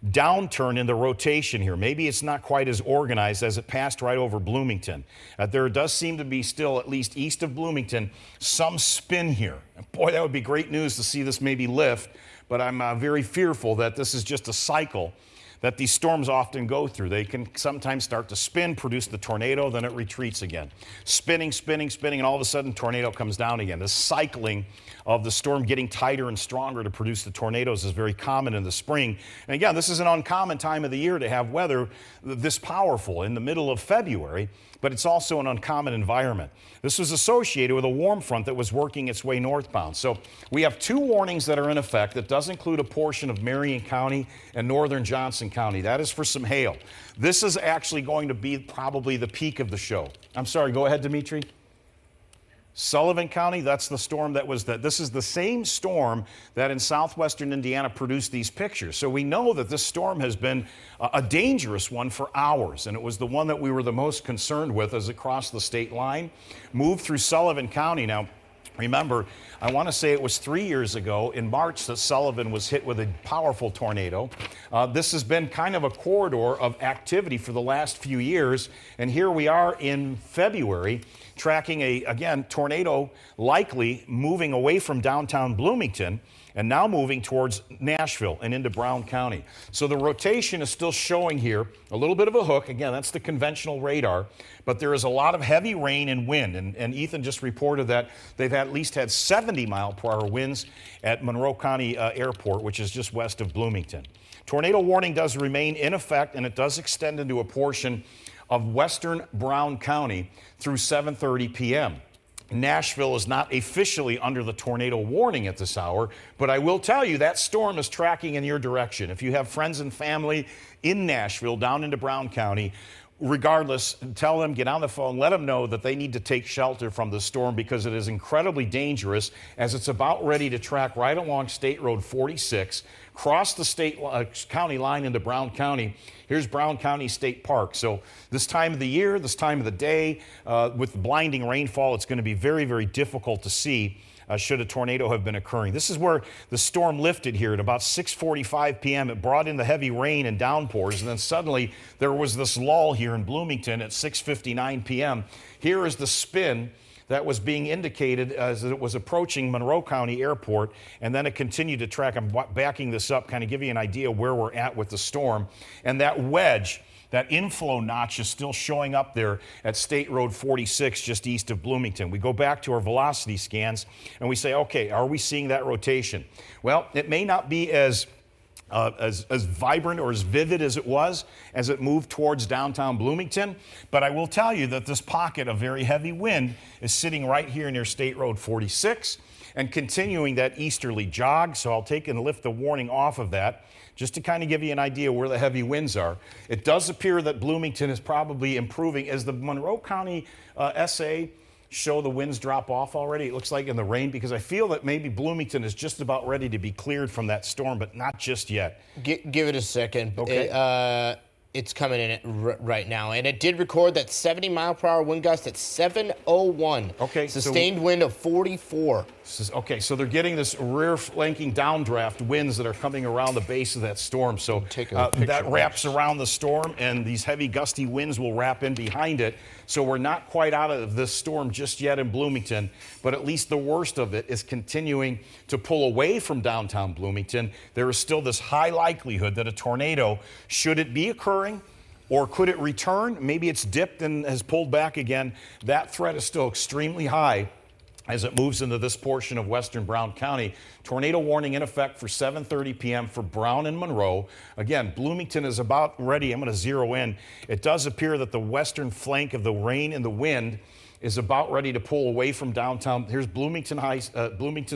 downturn in the rotation here. Maybe it's not quite as organized as it passed right over Bloomington. There does seem to be still, at least east of Bloomington, some spin here. And boy, that would be great news to see this maybe lift, but I'm very fearful that this is just a cycle that these storms often go through. They can sometimes start to spin, produce the tornado, then it retreats again. Spinning, spinning, spinning, and all of a sudden tornado comes down again. This cycling of the storm getting tighter and stronger to produce the tornadoes is very common in the spring. And again, this is an uncommon time of the year to have weather this powerful in the middle of February, but it's also an uncommon environment. This was associated with a warm front that was working its way northbound. So we have two warnings that are in effect. That does include a portion of Marion County and northern Johnson County. That is for some hail. This is actually going to be probably the peak of the show. I'm sorry, go ahead, Dimitri. Sullivan County, that's the storm that was that. This is the same storm that in southwestern Indiana produced these pictures. So we know that this storm has been a dangerous one for hours, and it was the one that we were the most concerned with as it crossed the state line, moved through Sullivan County. Now, remember, I want to say it was 3 years ago in March that Sullivan was hit with a powerful tornado. This has been kind of a corridor of activity for the last few years, and here we are in February tracking again, tornado likely moving away from downtown Bloomington and now moving towards Nashville and into Brown County. So the rotation is still showing here a little bit of a hook. Again, that's the conventional radar, but there is a lot of heavy rain and wind. And Ethan just reported that they've at least had 70-mile-per-hour winds at Monroe County Airport, which is just west of Bloomington. Tornado warning does remain in effect, and it does extend into a portion of western Brown County through 7:30 p.m. Nashville is not officially under the tornado warning at this hour, but I will tell you that storm is tracking in your direction. If you have friends and family in Nashville, down into Brown County, regardless, tell them, get on the phone, let them know that they need to take shelter from the storm because it is incredibly dangerous as it's about ready to track right along State Road 46, cross the county line into Brown County. Here's Brown County State Park. So this time of the year, this time of the day, with blinding rainfall, it's going to be very, very difficult to see should a tornado have been occurring. This is where the storm lifted here at about 6:45 p.m. It brought in the heavy rain and downpours, and then suddenly there was this lull here in Bloomington at 6:59 p.m. Here is the spin that was being indicated as it was approaching Monroe County Airport, and then it continued to track. I'm backing this up, kind of give you an idea where we're at with the storm. And that wedge, that inflow notch is still showing up there at State Road 46, just east of Bloomington. We go back to our velocity scans, and we say, okay, are we seeing that rotation? Well, it may not be as vibrant or as vivid as it was as it moved towards downtown Bloomington. But I will tell you that this pocket of very heavy wind is sitting right here near State Road 46 and continuing that easterly jog. So I'll take and lift the warning off of that just to kind of give you an idea where the heavy winds are. It does appear that Bloomington is probably improving as the Monroe County SA show the winds drop off already. It looks like in the rain, because I feel that maybe Bloomington is just about ready to be cleared from that storm, but not just yet. Give it a second. Okay. It's coming in right now, and it did record that 70-mile-per-hour wind gust at 7:01. Okay, sustained wind of 44. Okay, so they're getting this rear flanking downdraft winds that are coming around the base of that storm. So that wraps around the storm, and these heavy gusty winds will wrap in behind it. So we're not quite out of this storm just yet in Bloomington, but at least the worst of it is continuing to pull away from downtown Bloomington. There is still this high likelihood that a tornado, should it be occurring, or could it return? Maybe it's dipped and has pulled back again. That threat is still extremely high as it moves into this portion of western Brown County. Tornado warning in effect for 7:30 p.m. for Brown and Monroe. Again, Bloomington is about ready. I'm going to zero in. It does appear that the western flank of the rain and the wind is about ready to pull away from downtown. Here's Bloomington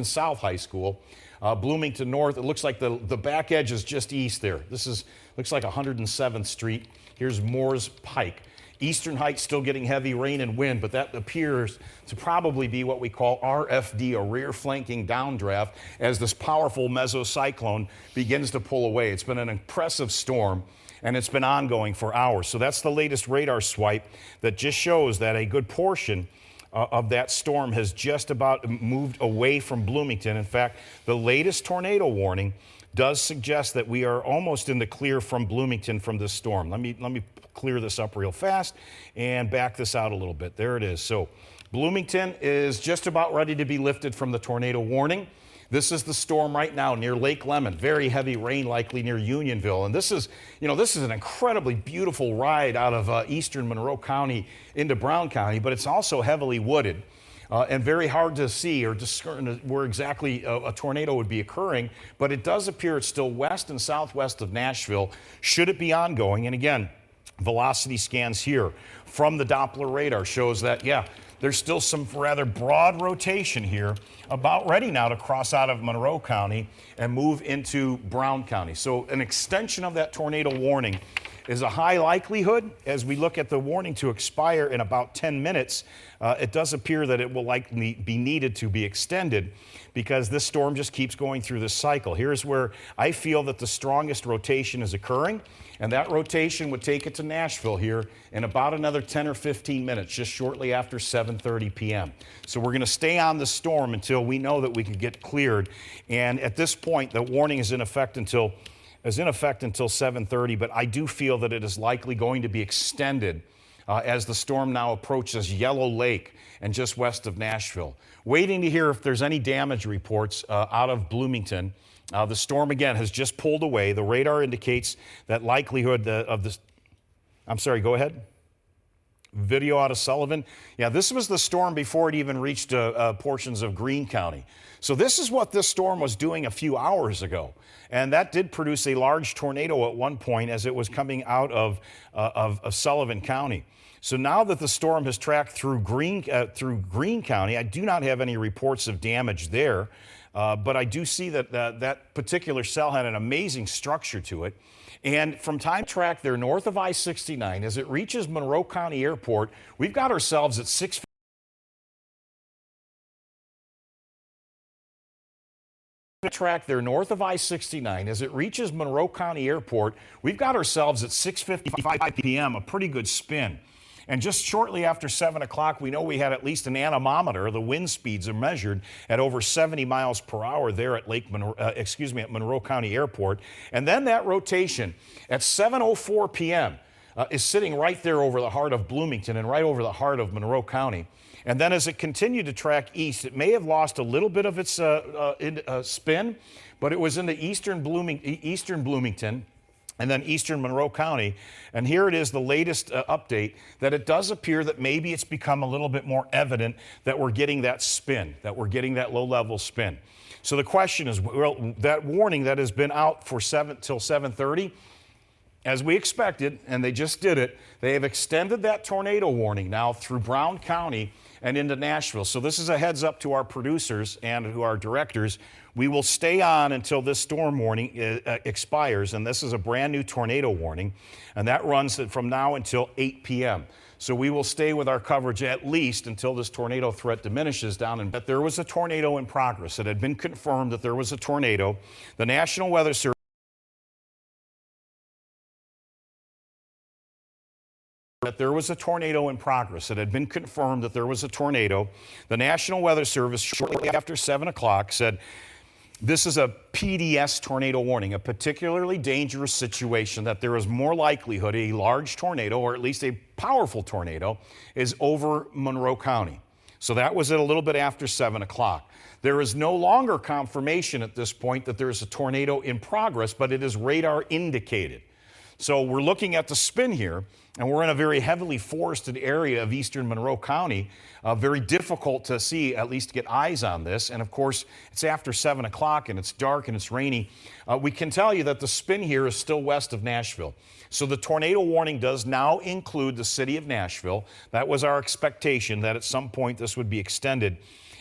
South High School. Bloomington North, it looks like the back edge is just east there. Looks like 107th Street. Here's Moores Pike. Eastern Heights still getting heavy rain and wind, but that appears to probably be what we call RFD, a rear flanking downdraft, as this powerful mesocyclone begins to pull away. It's been an impressive storm, and it's been ongoing for hours. So that's the latest radar swipe that just shows that a good portion of that storm has just about moved away from Bloomington. In fact, the latest tornado warning does suggest that we are almost in the clear from Bloomington from this storm. Let me clear this up real fast and back this out a little bit. There it is. So Bloomington is just about ready to be lifted from the tornado warning. This is the storm right now near Lake Lemon. Very heavy rain likely near Unionville. And this is an incredibly beautiful ride out of eastern Monroe County into Brown County, but it's also heavily wooded. And very hard to see or discern where exactly a tornado would be occurring, but it does appear it's still west and southwest of Nashville, should it be ongoing. And again, velocity scans here from the Doppler radar shows that, yeah, there's still some rather broad rotation here, about ready now to cross out of Monroe County and move into Brown County. So an extension of that tornado warning is a high likelihood. As we look at the warning to expire in about 10 minutes, it does appear that it will likely be needed to be extended because this storm just keeps going through this cycle. Here's where I feel that the strongest rotation is occurring, and that rotation would take it to Nashville here in about another 10 or 15 minutes, just shortly after 7:30 p.m. So we're going to stay on the storm until we know that we can get cleared. And at this point, the warning is in effect until 7:30, but I do feel that it is likely going to be extended as the storm now approaches Yellow Lake and just west of Nashville. Waiting to hear if there's any damage reports out of Bloomington. The storm, again, has just pulled away. The radar indicates that likelihood of this. I'm sorry, go ahead. Video out of Sullivan. Yeah, this was the storm before it even reached portions of Greene County. So this is what this storm was doing a few hours ago. And that did produce a large tornado at one point as it was coming out of Sullivan County. So now that the storm has tracked through Greene County, I do not have any reports of damage there. But I do see that that particular cell had an amazing structure to it. And from time track there north of I-69, as it reaches Monroe County Airport, we've got ourselves at 6 track there north of I-69, as it reaches Monroe County Airport, we've got ourselves at 6:55 p.m., a pretty good spin. And just shortly after 7 o'clock, we know we had at least an anemometer. The wind speeds are measured at over 70 miles per hour there at at Monroe County Airport. And then that rotation at 7:04 p.m. Is sitting right there over the heart of Bloomington and right over the heart of Monroe County. And then as it continued to track east, it may have lost a little bit of its spin, but it was into eastern Bloomington and then eastern Monroe County. And here it is, the latest update, that it does appear that maybe it's become a little bit more evident that we're getting that spin, that we're getting that low-level spin. So the question is, well, that warning that has been out for till 7:30, as we expected, and they just did it, they have extended that tornado warning now through Brown County and into Nashville. So this is a heads up to our producers and to our directors. We will stay on until this storm warning expires, and this is a brand new tornado warning, and that runs from now until 8 p.m. So we will stay with our coverage at least until this tornado threat diminishes down. But there was a tornado in progress. It had been confirmed that there was a tornado. The National Weather Service that there was a tornado in progress. It had been confirmed that there was a tornado. The National Weather Service, shortly after 7 o'clock, said this is a PDS tornado warning, a particularly dangerous situation, that there is more likelihood a large tornado, or at least a powerful tornado, is over Monroe County. So that was at a little bit after 7 o'clock. There is no longer confirmation at this point that there is a tornado in progress, but it is radar indicated. So we're looking at the spin here, and we're in a very heavily forested area of eastern Monroe County. Very difficult to see, at least get eyes on this. And of course, it's after 7 o'clock and it's dark and it's rainy. We can tell you that the spin here is still west of Nashville. So the tornado warning does now include the city of Nashville. That was our expectation, that at some point this would be extended.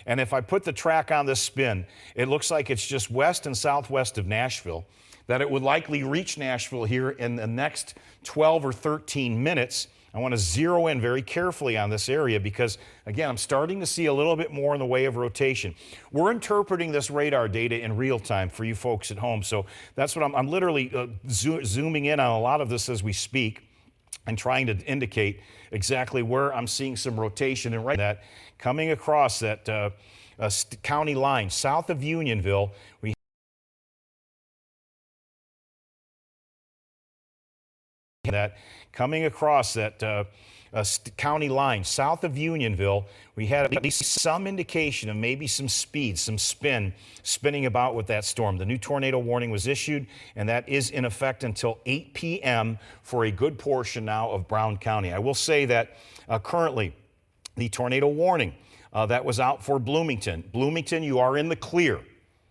And if I put the track on this spin, it looks like it's just west and southwest of Nashville, that it would likely reach Nashville here in the next 12 or 13 minutes. I want to zero in very carefully on this area because, again, I'm starting to see a little bit more in the way of rotation. We're interpreting this radar data in real time for you folks at home. So that's what I'm literally zooming in on a lot of this as we speak and trying to indicate exactly where I'm seeing some rotation. And right that coming across that county line south of Unionville, we that coming across that county line south of Unionville, we had at least some indication of maybe some speed, some spinning about with that storm. The new tornado warning was issued, and that is in effect until 8 p.m. for a good portion now of Brown County. I will say that currently the tornado warning that was out for Bloomington. Bloomington, you are in the clear.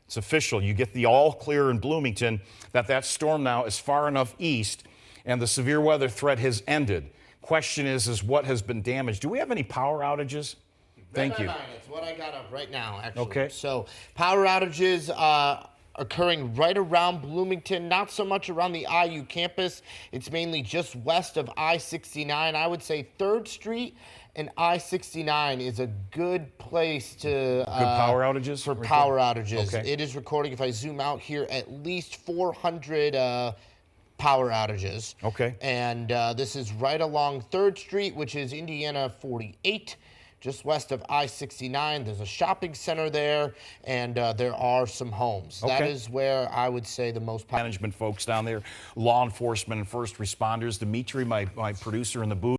It's official. You get the all clear in Bloomington that storm now is far enough east and the severe weather threat has ended. Question is what has been damaged? Do we have any power outages? Thank you. It's what I got up right now, actually. Okay. So power outages occurring right around Bloomington, not so much around the IU campus. It's mainly just west of I-69. I would say 3rd Street and I-69 is a good place to Good power outages? for power outages. Okay. It is recording, if I zoom out here, at least 400 power outages. Okay. And this is right along 3rd Street, which is Indiana 48, just west of I-69. There's a shopping center there, and there are some homes. Okay. That is where I would say the most power. Management folks down there, law enforcement and first responders. Dimitri, my producer in the booth.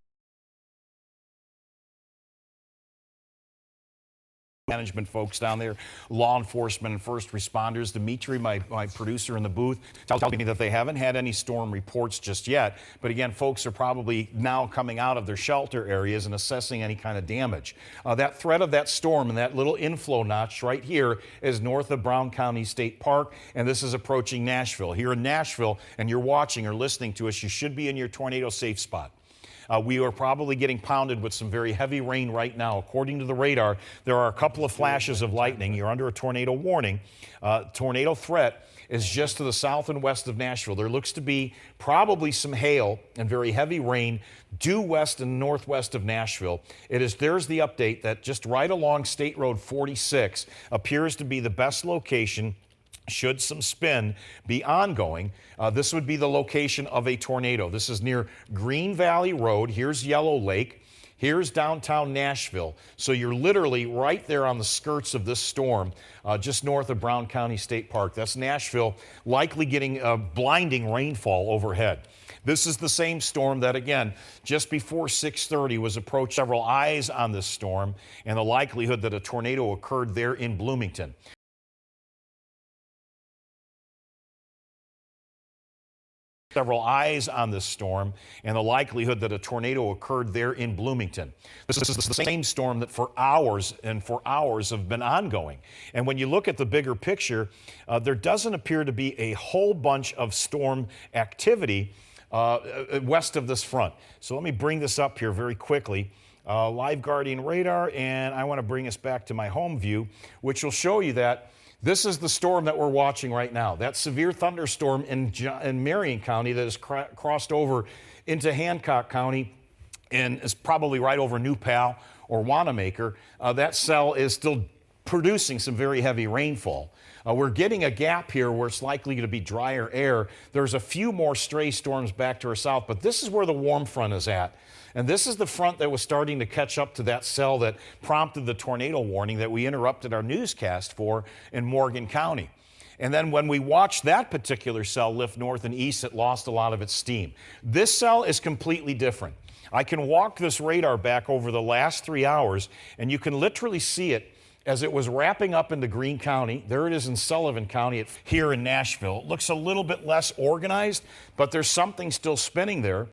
Management folks down there, law enforcement and first responders. Dimitri, my producer in the booth, tells me that they haven't had any storm reports just yet. But again, folks are probably now coming out of their shelter areas and assessing any kind of damage. That threat of that storm and that little inflow notch right here is north of Brown County State Park, and this is approaching Nashville. Here in Nashville, and you're watching or listening to us, you should be in your tornado safe spot. We are probably getting pounded with some very heavy rain right now. According to the radar, there are a couple of flashes of lightning. You're under a tornado warning. Tornado threat is just to the south and west of Nashville. There looks to be probably some hail and very heavy rain due west and northwest of Nashville. There's the update that just right along State Road 46 appears to be the best location should some spin be ongoing. This would be the location of a tornado. This is near Green Valley Road. Here's Yellow Lake. Here's downtown Nashville. So you're literally right there on the skirts of this storm, just north of Brown County State Park. That's Nashville, likely getting blinding rainfall overhead. This is the same storm that, again, just before 6:30 was approached. Several eyes on this storm and the likelihood that a tornado occurred there in Bloomington. Several eyes on this storm and the likelihood that a tornado occurred there in Bloomington. This is the same storm that for hours have been ongoing. And when you look at the bigger picture, there doesn't appear to be a whole bunch of storm activity west of this front. So let me bring this up here very quickly. Live Guardian radar, and I want to bring us back to my home view, which will show you that this is the storm that we're watching right now. That severe thunderstorm in Marion County that has crossed over into Hancock County and is probably right over New Pal or Wanamaker. That cell is still producing some very heavy rainfall. We're getting a gap here where it's likely to be drier air. There's a few more stray storms back to our south, but this is where the warm front is at. And this is the front that was starting to catch up to that cell that prompted the tornado warning that we interrupted our newscast for in Morgan County. And then when we watched that particular cell lift north and east, it lost a lot of its steam. This cell is completely different. I can walk this radar back over the last 3 hours, and you can literally see it as it was wrapping up into Greene County. There it is in Sullivan County here in Nashville. It looks a little bit less organized, but there's something still spinning there.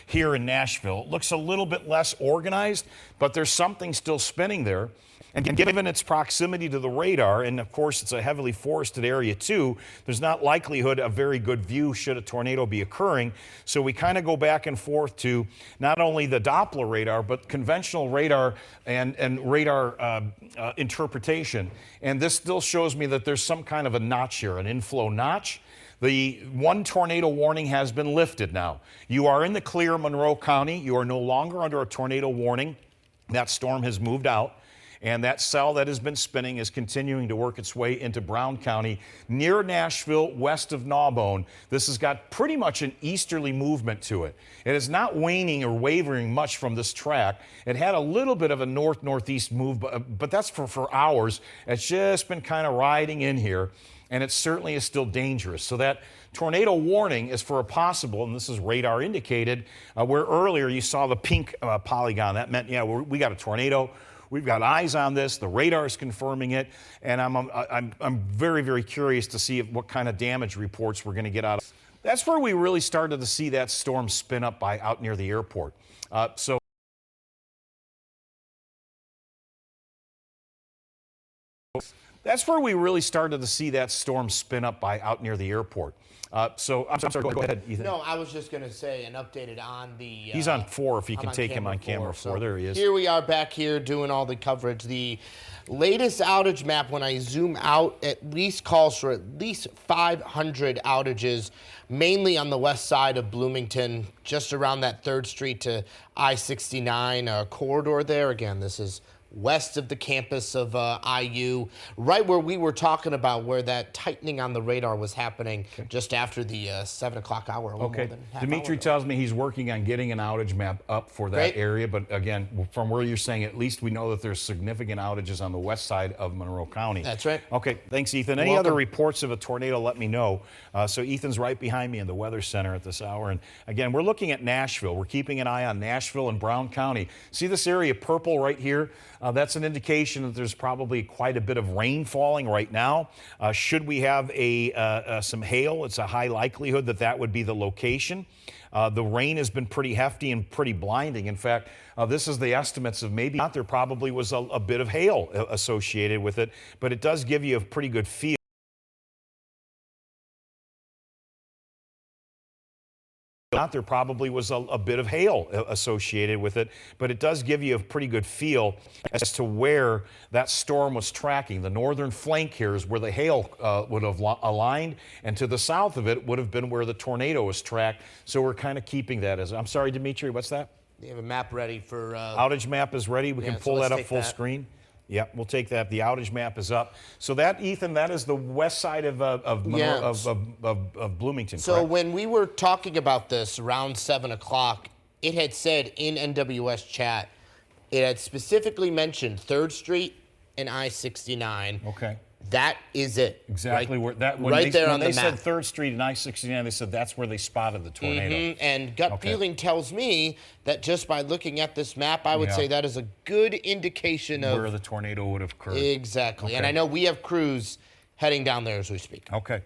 Here in Nashville. It looks a little bit less organized, but there's something still spinning there. And given its proximity to the radar, and of course it's a heavily forested area too, there's not likelihood of very good view should a tornado be occurring. So we kind of go back and forth to not only the Doppler radar, but conventional radar and radar interpretation. And this still shows me that there's some kind of a notch here, an inflow notch. The one tornado warning has been lifted now. You are in the clear, Monroe County. You are no longer under a tornado warning. That storm has moved out, and that cell that has been spinning is continuing to work its way into Brown County, near Nashville, west of Gnawbone. This has got pretty much an easterly movement to it. It is not waning or wavering much from this track. It had a little bit of a north-northeast move, but that's for hours. It's just been kind of riding in here, and it certainly is still dangerous. So that tornado warning is for a possible, and this is radar indicated, where earlier you saw the pink polygon. That meant, yeah, we got a tornado. We've got eyes on this. The radar is confirming it, and I'm very, very curious to see what kind of damage reports we're going to get out of. That's where we really started to see that storm spin up out near the airport. That's where we really started to see that storm spin up out near the airport. So I'm sorry, go ahead, Ethan. No, I was just going to say and updated on the... He's on 4 if you can take him on camera 4. So there he is. Here we are back here doing all the coverage. The latest outage map, when I zoom out, at least calls for at least 500 outages, mainly on the west side of Bloomington, just around that 3rd Street to I-69 corridor there. Again, this is west of the campus of IU, right where we were talking about where that tightening on the radar was happening just after the 7 o'clock hour. Okay. Dimitri tells me he's working on getting an outage map up for that area, but again, from where you're saying, at least we know that there's significant outages on the west side of Monroe County. That's right. Okay, thanks, Ethan. Any other reports of a tornado, let me know. So Ethan's right behind me in the Weather Center at this hour. And again, we're looking at Nashville. We're keeping an eye on Nashville and Brown County. See this area purple right here? That's an indication that there's probably quite a bit of rain falling right now. Should we have some hail, it's a high likelihood that that would be the location. The rain has been pretty hefty and pretty blinding. In fact, this is the estimates of maybe not there probably was a bit of hail associated with it, but it does give you a pretty good feel. There probably was a bit of hail associated with it, but it does give you a pretty good feel as to where that storm was tracking. The northern flank here is where the hail would have aligned, and to the south of it would have been where the tornado was tracked. So we're kind of keeping that as. I'm sorry, Dimitri, what's that? You have a map ready for... outage map is ready. We can pull that up full screen. Yeah, we'll take that. The outage map is up. So that, Ethan, that is the west side of Bloomington, So correct? when we were talking about this around 7 o'clock, it had said in NWS chat, it had specifically mentioned 3rd Street and I-69. Okay. That is it. Exactly where that when right they, there when on they the said map. 3rd Street and I-69, they said that's where they spotted the tornado. And gut feeling tells me that just by looking at this map, I would say that is a good indication of where the tornado would have occurred. Exactly. And I know we have crews heading down there as we speak. Okay.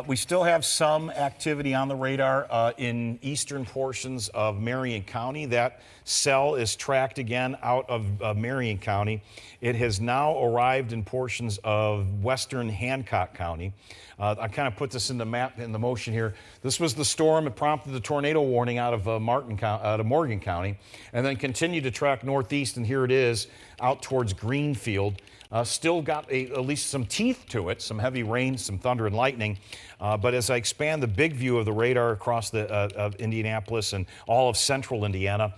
We still have some activity on the radar in eastern portions of Marion County. That cell is tracked again out of Marion County. It has now arrived in portions of western Hancock County. I kind of put this in the motion here. This was the storm that prompted the tornado warning out of Morgan County, and then continued to track northeast, and here it is out towards Greenfield. still got at least some teeth to it, some heavy rain, some thunder and lightning. But as I expand the big view of the radar across of Indianapolis and all of central Indiana,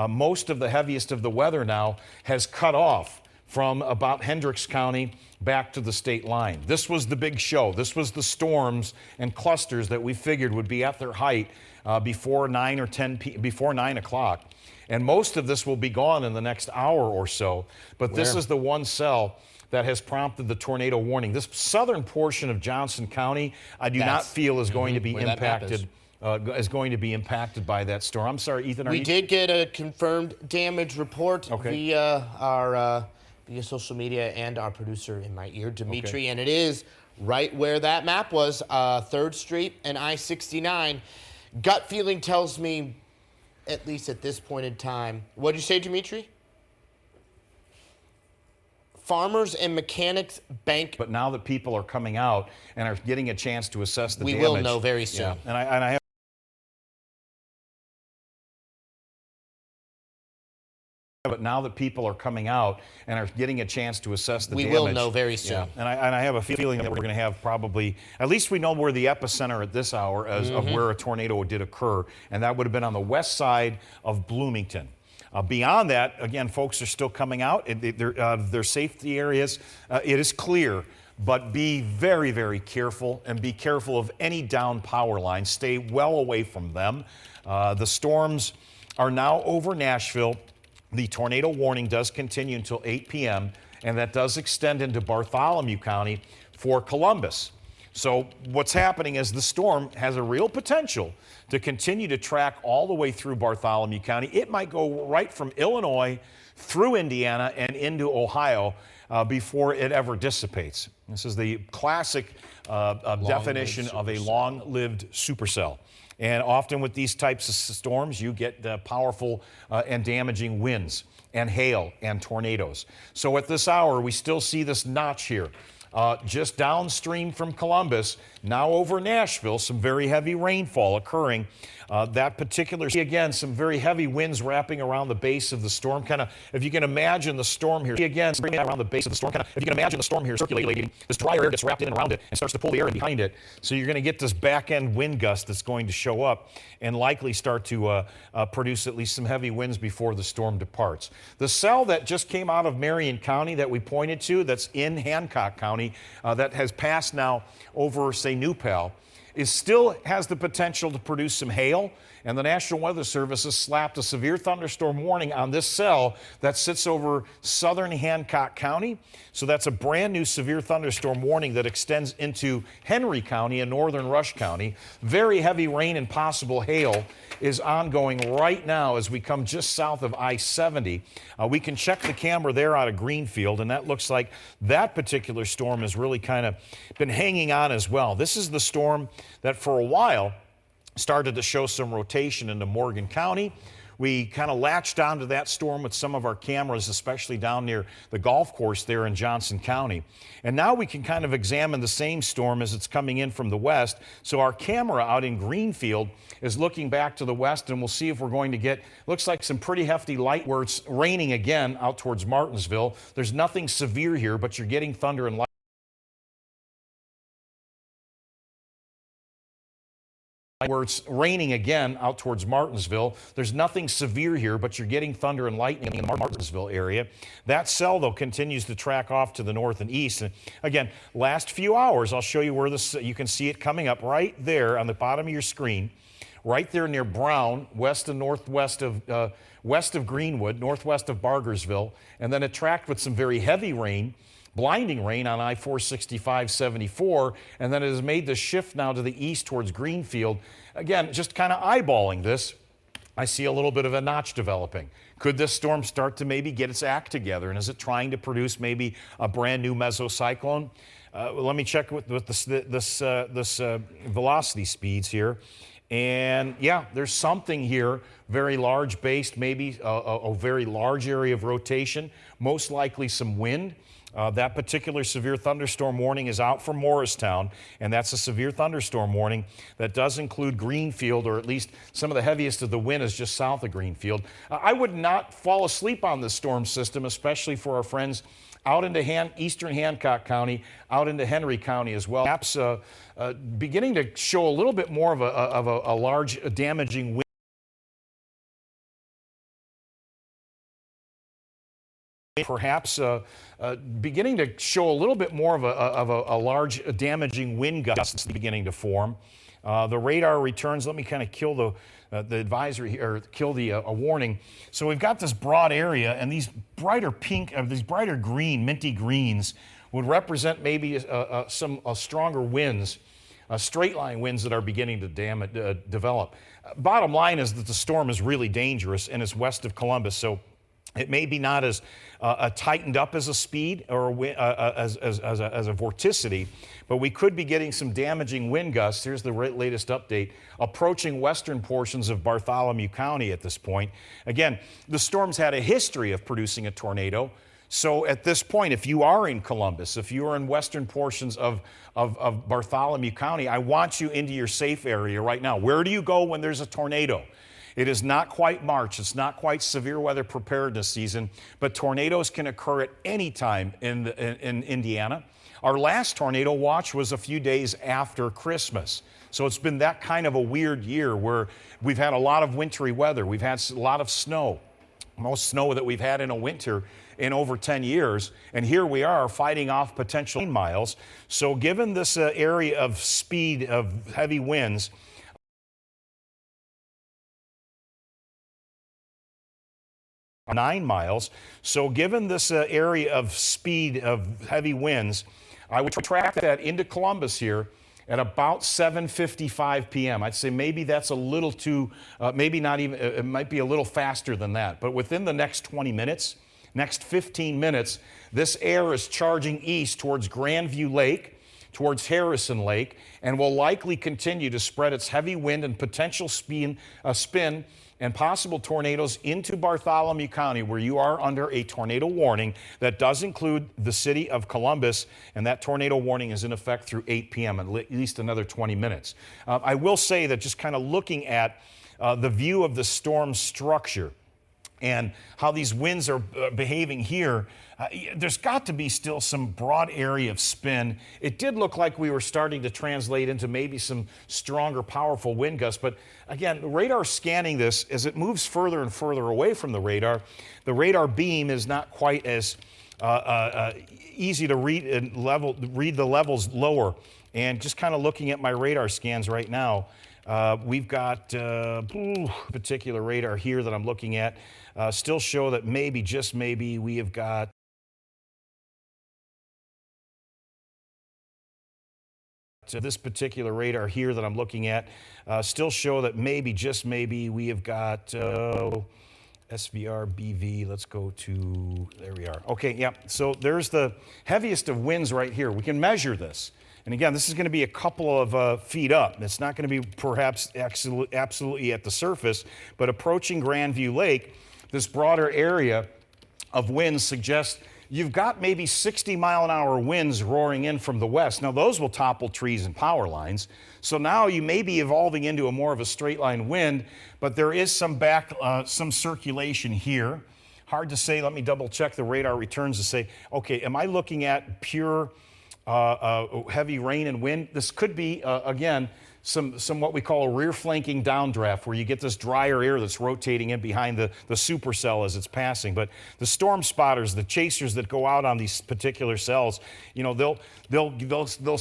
most of the heaviest of the weather now has cut off from about Hendricks County back to the state line. This was the big show. This was the storms and clusters that we figured would be at their height before 9 o'clock. And most of this will be gone in the next hour or so. But this is the one cell that has prompted the tornado warning. This southern portion of Johnson County, I do not feel is going to be impacted. Is going to be impacted by that storm. I'm sorry, Ethan. We did get a confirmed damage report via our via social media and our producer in my ear, Dimitri, and it is right where that map was, 3rd Street and I-69. Gut feeling tells me, at least at this point in time, what did you say, Dimitri? Farmers and Mechanics Bank. But now that people are coming out and are getting a chance to assess the damage. We will know very soon. Yeah. And I have. But now that people are coming out and are getting a chance to assess the damage. We will know very soon. Yeah. And I have a feeling that we're going to have probably, at least we know where the epicenter at this hour is of where a tornado did occur, and that would have been on the west side of Bloomington. Beyond that, again, folks are still coming out. Their safety areas, it is clear, but be very, very careful and be careful of any down power lines. Stay well away from them. The storms are now over Nashville. The tornado warning does continue until 8 p.m., and that does extend into Bartholomew County for Columbus. So what's happening is the storm has a real potential to continue to track all the way through Bartholomew County. It might go right from Illinois through Indiana and into Ohio before it ever dissipates. This is the classic definition of a long-lived supercell. And often with these types of storms, you get powerful and damaging winds and hail and tornadoes. So at this hour, we still see this notch here. Just downstream from Columbus, now over Nashville, some very heavy rainfall occurring. That particular, again, some very heavy winds wrapping around the base of the storm. Kind of, if you can imagine the storm here, again, around the base of the storm. Kind of, if you can imagine the storm here circulating, this drier air gets wrapped in and around it and starts to pull the air in behind it. So you're going to get this back end wind gust that's going to show up and likely start to produce at least some heavy winds before the storm departs. The cell that just came out of Marion County that we pointed to, that's in Hancock County, that has passed now over, say, New Pal, still has the potential to produce some hail, and the National Weather Service has slapped a severe thunderstorm warning on this cell that sits over southern Hancock County. So that's a brand new severe thunderstorm warning that extends into Henry County and northern Rush County. Very heavy rain and possible hail is ongoing right now as we come just south of I-70. We can check the camera there out of Greenfield, and that looks like that particular storm has really kind of been hanging on as well. This is the storm that for a while started to show some rotation into Morgan County. We kind of latched onto that storm with some of our cameras, especially down near the golf course there in Johnson County. And now we can kind of examine the same storm as it's coming in from the west. So our camera out in Greenfield is looking back to the west, and we'll see if we're going to get, looks like some pretty hefty light where it's raining again out towards Martinsville. There's nothing severe here, but you're getting thunder and lightning. Where it's raining again out towards Martinsville. There's nothing severe here, but you're getting thunder and lightning in the Martinsville area. That cell, though, continues to track off to the north and east. And again, last few hours, I'll show you where this, you can see it coming up right there on the bottom of your screen, right there near Brown, west and northwest of, west of Greenwood, northwest of Bargersville, and then it tracked with some very heavy rain, blinding rain on I-465-74, and then it has made the shift now to the east towards Greenfield. Again, just kind of eyeballing this, I see a little bit of a notch developing. Could this storm start to maybe get its act together, and is it trying to produce maybe a brand new mesocyclone? Let me check with this velocity speeds here. And yeah, there's something here, very large based, maybe a very large area of rotation, most likely some wind. That particular severe thunderstorm warning is out for Morristown, and that's a severe thunderstorm warning that does include Greenfield, or at least some of the heaviest of the wind is just south of Greenfield. I would not fall asleep on this storm system, especially for our friends out into eastern Hancock County, out into Henry County as well. Perhaps beginning to show a little bit more of a large damaging wind. Perhaps beginning to show a little bit more of a large damaging wind gusts beginning to form. The radar returns. Let me kind of kill the advisory or kill the warning. So we've got this broad area, and these brighter pink, these brighter green, minty greens would represent maybe some stronger winds, straight line winds that are beginning to develop. Bottom line is that the storm is really dangerous and it's west of Columbus, so it may be not as tightened up as a speed or as a vorticity, but we could be getting some damaging wind gusts. Here's the latest update, approaching western portions of Bartholomew County at this point. Again, the storm's had a history of producing a tornado. So at this point, if you are in Columbus, if you are in western portions of Bartholomew County, I want you into your safe area right now. Where do you go when there's a tornado? It is not quite March. It's not quite severe weather preparedness season, but tornadoes can occur at any time in Indiana. Our last tornado watch was a few days after Christmas. So it's been that kind of a weird year where we've had a lot of wintry weather. We've had a lot of snow, most snow that we've had in a winter in over 10 years. And here we are fighting off potential miles. So given this area of speed of heavy winds, 9 miles. So given this area of speed of heavy winds, I would track that into Columbus here at about 7:55 p.m. I'd say maybe that's a little too, maybe not even, it might be a little faster than that. But within the next 20 minutes, next 15 minutes, this air is charging east towards Grandview Lake, towards Harrison Lake, and will likely continue to spread its heavy wind and potential spin and possible tornadoes into Bartholomew County, where you are under a tornado warning that does include the city of Columbus, and that tornado warning is in effect through 8 p.m., at least another 20 minutes. I will say that just kind of looking at the view of the storm structure and how these winds are behaving here, there's got to be still some broad area of spin. It did look like we were starting to translate into maybe some stronger, powerful wind gusts. But again, the radar scanning this, as it moves further and further away from the radar beam is not quite as easy to read and read the levels lower. And just kind of looking at my radar scans right now, we've got particular radar here that I'm looking at still show that maybe, just maybe, we have got this particular radar here that I'm looking at still show that maybe, just maybe, we have got SVR BV. Let's go to, there we are. Okay, yeah, so there's the heaviest of winds right here. We can measure this. And again, this is going to be a couple of feet up. It's not going to be perhaps absolutely at the surface, but approaching Grandview Lake, this broader area of winds suggests you've got maybe 60-mile-an-hour winds roaring in from the west. Now, those will topple trees and power lines. So now you may be evolving into a more of a straight-line wind, but there is some circulation here. Hard to say. Let me double-check the radar returns to say, okay, am I looking at pure heavy rain and wind? This could be, again, some what we call a rear flanking downdraft, where you get this drier air that's rotating in behind the supercell as it's passing. But the storm spotters, the chasers that go out on these particular cells, you know, they'll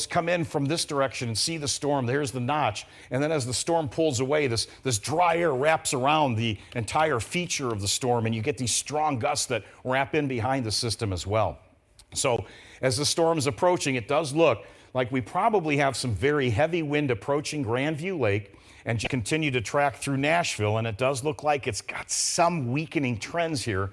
come in from this direction and see the storm. There's the notch, and then as the storm pulls away, this dry air wraps around the entire feature of the storm, and you get these strong gusts that wrap in behind the system as well. So as the storm is approaching, it does look like we probably have some very heavy wind approaching Grandview Lake and continue to track through Nashville, and it does look like it's got some weakening trends here.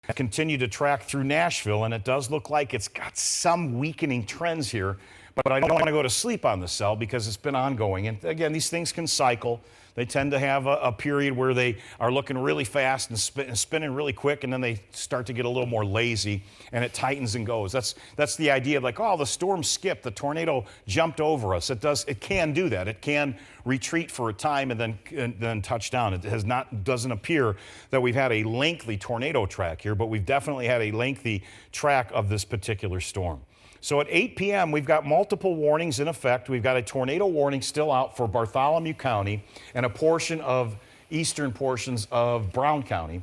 Continue to track through Nashville, and it does look like it's got some weakening trends here, but I don't want to go to sleep on the cell because it's been ongoing. And again, these things can cycle. They tend to have a period where they are looking really fast and spinning really quick, and then they start to get a little more lazy, and it tightens and goes. That's the idea of like, oh, the storm skipped, the tornado jumped over us. It can do that. It can retreat for a time and then touch down. It doesn't appear that we've had a lengthy tornado track here, but we've definitely had a lengthy track of this particular storm. So at 8 p.m., we've got multiple warnings in effect. We've got a tornado warning still out for Bartholomew County and a portion of eastern portions of Brown County.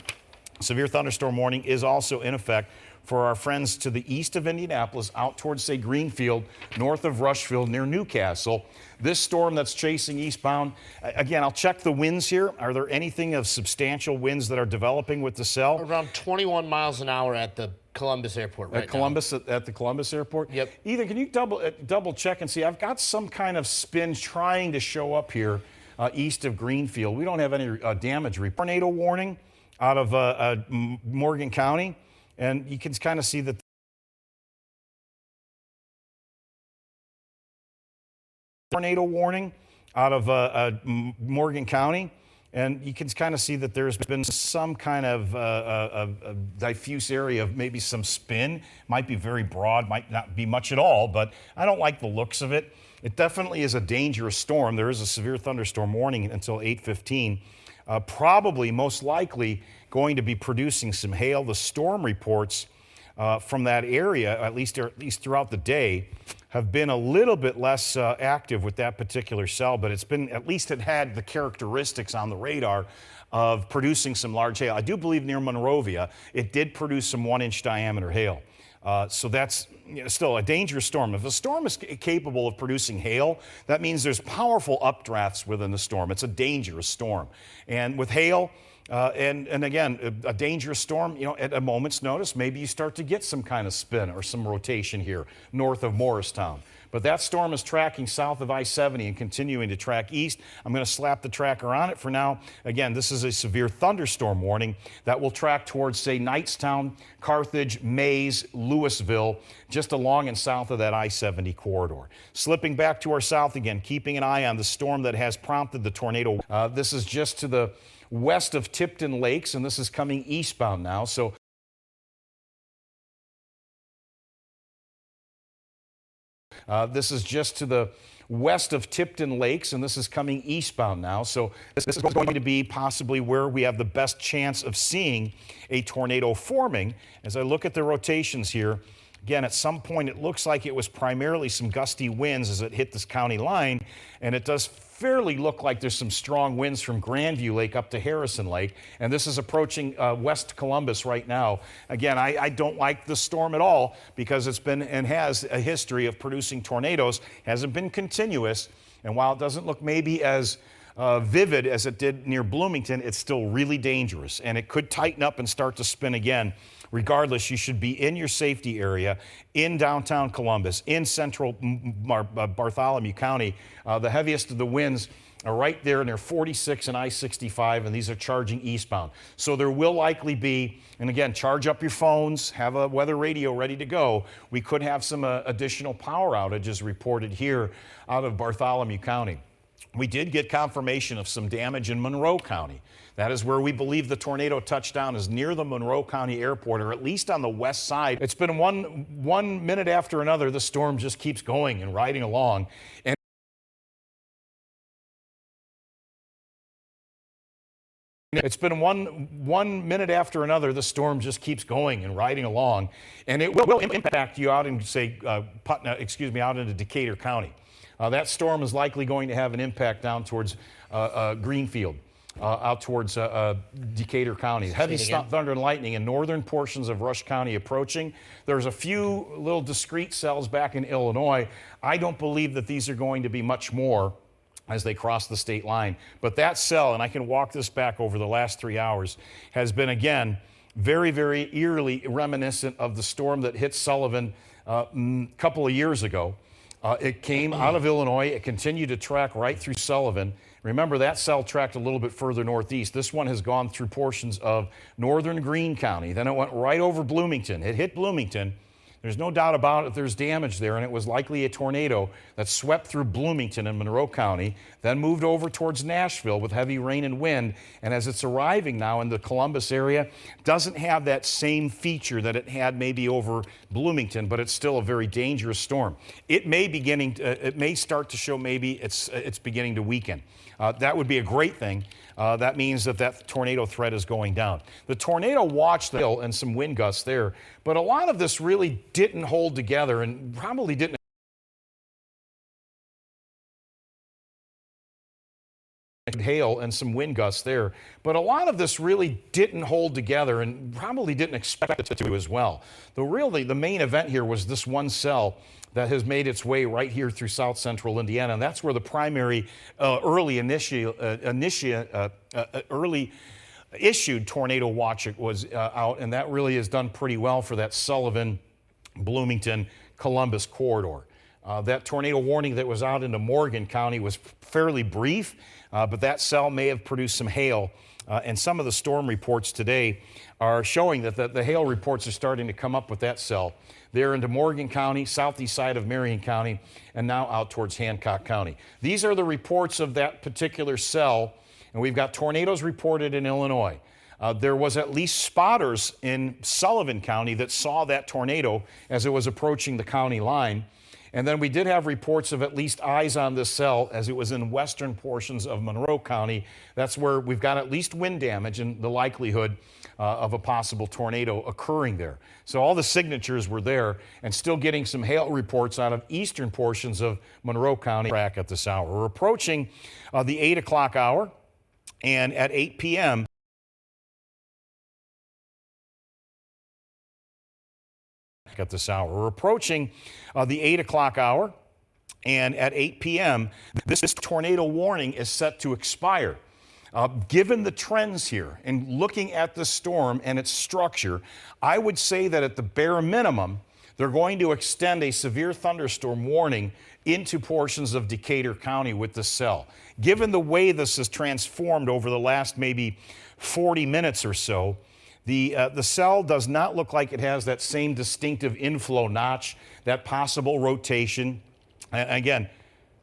Severe thunderstorm warning is also in effect for our friends to the east of Indianapolis, out towards, say, Greenfield, north of Rushville, near Newcastle. This storm that's chasing eastbound, again, I'll check the winds here. Are there anything of substantial winds that are developing with the cell? Around 21 miles an hour at the Columbus Airport right now. At the Columbus Airport? Yep. Ethan, can you double check and see? I've got some kind of spin trying to show up here east of Greenfield. We don't have any damage report. Tornado warning out of Morgan County, and you can kind of see that tornado warning out of Morgan County. And you can kind of see that there's been some kind of a diffuse area of maybe some spin. Might be very broad, might not be much at all, but I don't like the looks of it. It definitely is a dangerous storm. There is a severe thunderstorm warning until 8:15. Probably, most likely, going to be producing some hail. The storm reports from that area, at least throughout the day, have been a little bit less active with that particular cell, but at least it had the characteristics on the radar of producing some large hail. I do believe near Monrovia, it did produce some 1-inch diameter hail. So that's still a dangerous storm. If a storm is capable of producing hail, that means there's powerful updrafts within the storm. It's a dangerous storm. And with hail, and again, a dangerous storm, at a moment's notice, maybe you start to get some kind of spin or some rotation here north of Morristown. But that storm is tracking south of I-70 and continuing to track east. I'm going to slap the tracker on it for now. Again, this is a severe thunderstorm warning that will track towards, say, Knightstown, Carthage, Mays, Louisville, just along and south of that I-70 corridor. Slipping back to our south again, keeping an eye on the storm that has prompted the tornado. This is just to the west of Tipton Lakes, and this is coming eastbound now. So this is just to the west of Tipton Lakes, and this is coming eastbound now. So this is going to be possibly where we have the best chance of seeing a tornado forming. As I look at the rotations here, again, at some point it looks like it was primarily some gusty winds as it hit this county line, and it does fairly look like there's some strong winds from Grandview Lake up to Harrison Lake, and this is approaching West Columbus right now. Again, I don't like the storm at all because it's been and has a history of producing tornadoes, hasn't been continuous, and while it doesn't look maybe as vivid as it did near Bloomington, it's still really dangerous, and it could tighten up and start to spin again. Regardless, you should be in your safety area in downtown Columbus, in central Bartholomew County. The heaviest of the winds are right there near 46 and I-65, and these are charging eastbound. So there will likely be, and again, charge up your phones, have a weather radio ready to go. We could have some additional power outages reported here out of Bartholomew County. We did get confirmation of some damage in Monroe County. That is where we believe the tornado touchdown is near the Monroe County Airport, or at least on the west side. It's been one minute after another. The storm just keeps going and riding along. And it's been one minute after another. The storm just keeps going and riding along, and it will impact you out in, say, out into Decatur County. That storm is likely going to have an impact down towards Greenfield. Out towards Decatur County. Heavy thunder and lightning in northern portions of Rush County approaching. There's a few little discrete cells back in Illinois. I don't believe that these are going to be much more as they cross the state line. But that cell, and I can walk this back over the last 3 hours, has been, again, very, very eerily reminiscent of the storm that hit Sullivan a couple of years ago. It came out of Illinois. It continued to track right through Sullivan. Remember, that cell tracked a little bit further northeast. This one has gone through portions of northern Greene County. Then it went right over Bloomington. It hit Bloomington, There's no doubt about it, there's damage there, and it was likely a tornado that swept through Bloomington and Monroe County, then moved over towards Nashville with heavy rain and wind, and as it's arriving now in the Columbus area, doesn't have that same feature that it had maybe over Bloomington, but it's still a very dangerous storm. It may start to show maybe it's beginning to weaken. That would be a great thing. That means that tornado threat is going down. The tornado watched the hill and some wind gusts there, but a lot of this really didn't hold together and probably didn't hail and some wind gusts there, but a lot of this really didn't hold together and probably didn't expect it to as well. The main event here was this one cell that has made its way right here through south central Indiana, and that's where the primary early issued tornado watch was out, and that really has done pretty well for that Sullivan, Bloomington, Columbus corridor. That tornado warning that was out into Morgan County was fairly brief, but that cell may have produced some hail. And some of the storm reports today are showing that the hail reports are starting to come up with that cell. They're into Morgan County, southeast side of Marion County, and now out towards Hancock County. These are the reports of that particular cell, and we've got tornadoes reported in Illinois. There was at least spotters in Sullivan County that saw that tornado as it was approaching the county line. And then we did have reports of at least eyes on this cell as it was in western portions of Monroe County. That's where we've got at least wind damage and the likelihood of a possible tornado occurring there. So all the signatures were there, and still getting some hail reports out of eastern portions of Monroe County back at this hour. We're approaching the 8 o'clock hour, and at 8 p.m. at this hour. We're approaching the 8 o'clock hour, and at 8 p.m., this tornado warning is set to expire. Given the trends here and looking at the storm and its structure, I would say that at the bare minimum, they're going to extend a severe thunderstorm warning into portions of Decatur County with the cell. Given the way this has transformed over the last maybe 40 minutes or so, the cell does not look like it has that same distinctive inflow notch, that possible rotation. Again,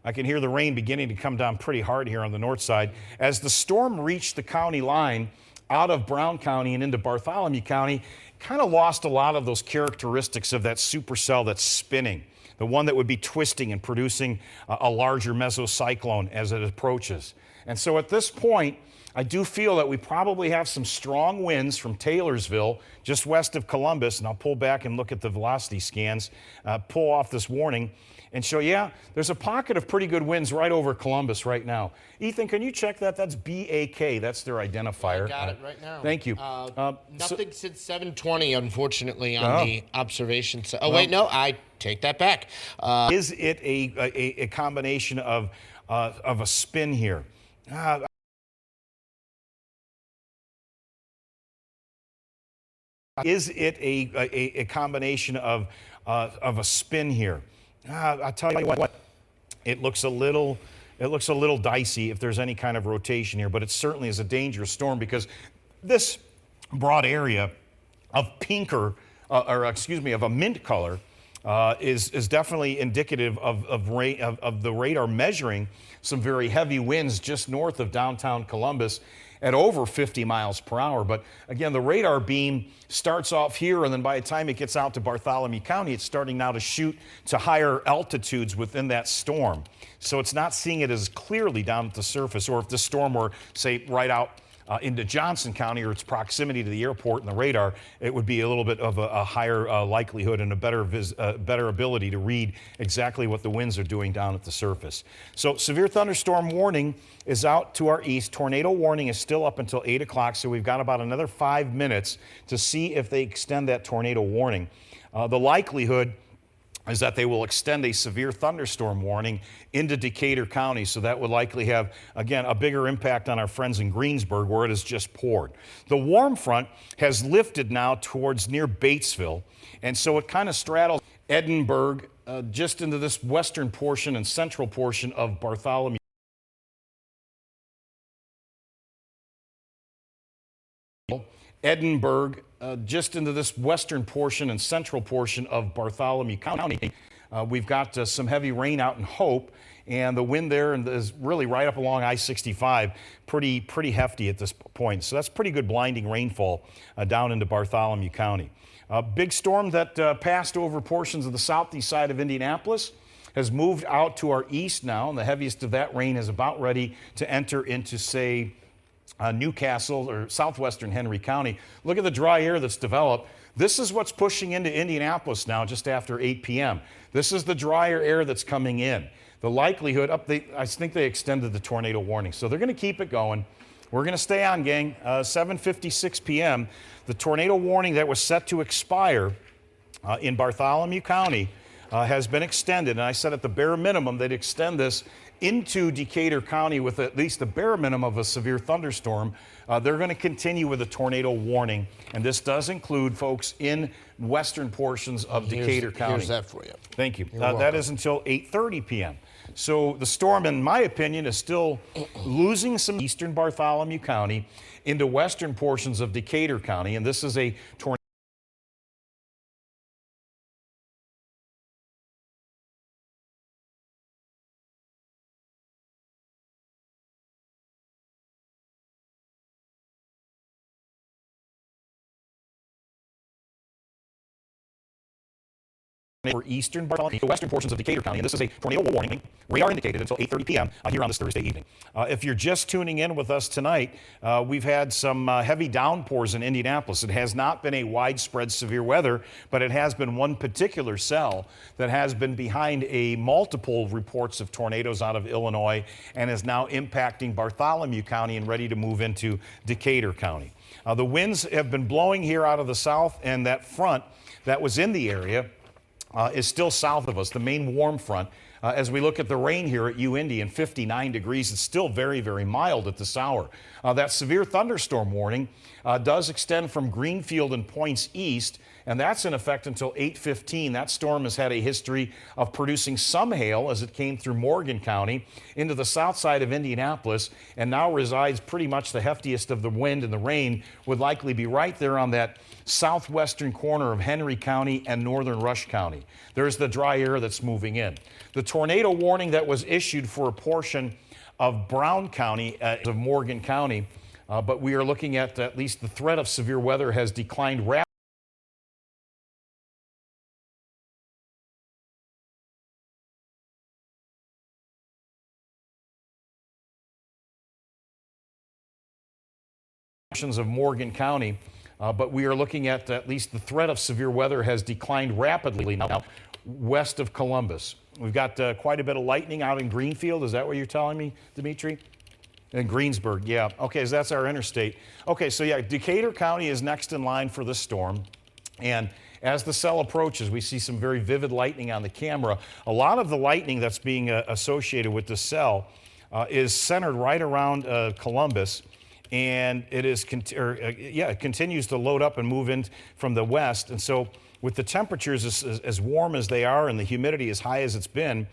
I can hear the rain beginning to come down pretty hard here on the north side. As the storm reached the county line out of Brown County and into Bartholomew County, kind of lost a lot of those characteristics of that supercell that's spinning, the one that would be twisting and producing a larger mesocyclone as it approaches. And so at this point, I do feel that we probably have some strong winds from Taylorsville, just west of Columbus, and I'll pull back and look at the velocity scans, pull off this warning, and show, yeah, there's a pocket of pretty good winds right over Columbus right now. Ethan, can you check that? That's BAK. That's their identifier. I got it right now. Thank you. Nothing since 7:20, unfortunately, on the observation. Wait, no, I take that back. Is it a combination of a spin here? Is it a combination of a spin here? I'll tell you what, it looks a little dicey if there's any kind of rotation here, but it certainly is a dangerous storm because this broad area of pinker, of a mint color, is definitely indicative of the radar measuring some very heavy winds just north of downtown Columbus at over 50 miles per hour. But again, the radar beam starts off here, and then by the time it gets out to Bartholomew County, it's starting now to shoot to higher altitudes within that storm. So it's not seeing it as clearly down at the surface, or if the storm were, say, right out into Johnson County or its proximity to the airport and the radar, it would be a little bit of a higher likelihood and a better ability to read exactly what the winds are doing down at the surface. So severe thunderstorm warning is out to our east. Tornado warning is still up until 8 o'clock, so we've got about another 5 minutes to see if they extend that tornado warning. The likelihood is that they will extend a severe thunderstorm warning into Decatur County, so that would likely have, again, a bigger impact on our friends in Greensburg, where it has just poured. The warm front has lifted now towards near Batesville, and so it kind of straddles Edinburgh just into this western portion and central portion of Bartholomew. Edinburgh, just into this western portion and central portion of Bartholomew County. We've got some heavy rain out in Hope, and the wind there is really right up along I-65, pretty hefty at this point. So that's pretty good blinding rainfall down into Bartholomew County. A big storm that passed over portions of the southeast side of Indianapolis has moved out to our east now, and the heaviest of that rain is about ready to enter into, say, Newcastle or southwestern Henry County. Look at the dry air that's developed. This is what's pushing into Indianapolis now just after 8 p.m. This is the drier air that's coming in. The likelihood, I think they extended the tornado warning, so they're going to keep it going. We're going to stay on, gang. 7:56 p.m., the tornado warning that was set to expire in Bartholomew County has been extended, and I said at the bare minimum they'd extend this into Decatur County with at least the bare minimum of a severe thunderstorm. They're going to continue with a tornado warning, and this does include folks in western portions of Decatur County. Here's that for you. Thank you. That is until 8:30 p.m. So the storm, in my opinion, is still losing some eastern Bartholomew County into western portions of Decatur County, and this is a tornado for eastern Bartholomew, western portions of Decatur County, and this is a tornado warning. Radar indicated until 8:30 p.m. Here on this Thursday evening. If you're just tuning in with us tonight, we've had some heavy downpours in Indianapolis. It has not been a widespread severe weather, but it has been one particular cell that has been behind a multiple reports of tornadoes out of Illinois and is now impacting Bartholomew County and ready to move into Decatur County. The winds have been blowing here out of the south, and that front that was in the area is still south of us, the main warm front. As we look at the rain here at UIndy in 59 degrees, it's still very, very mild at this hour. That severe thunderstorm warning does extend from Greenfield and points east, and that's in effect until 8:15. That storm has had a history of producing some hail as it came through Morgan County into the south side of Indianapolis, and now resides pretty much the heftiest of the wind and the rain would likely be right there on that southwestern corner of Henry County and northern Rush County. There's the dry air that's moving in. The tornado warning that was issued for a portion of Brown County, of Morgan County, but we are looking at least the threat of severe weather has declined rapidly. Of Morgan County, but we are looking at least the threat of severe weather has declined rapidly now west of Columbus. We've got quite a bit of lightning out in Greenfield. Is that what you're telling me, Dimitri? In Greensburg, yeah. Okay, so that's our interstate. Okay, so yeah, Decatur County is next in line for this storm. And as the cell approaches, we see some very vivid lightning on the camera. A lot of the lightning that's being associated with the cell is centered right around Columbus. And it is, it continues to load up and move in from the west. And so with the temperatures as warm as they are and the humidity as high as it's been,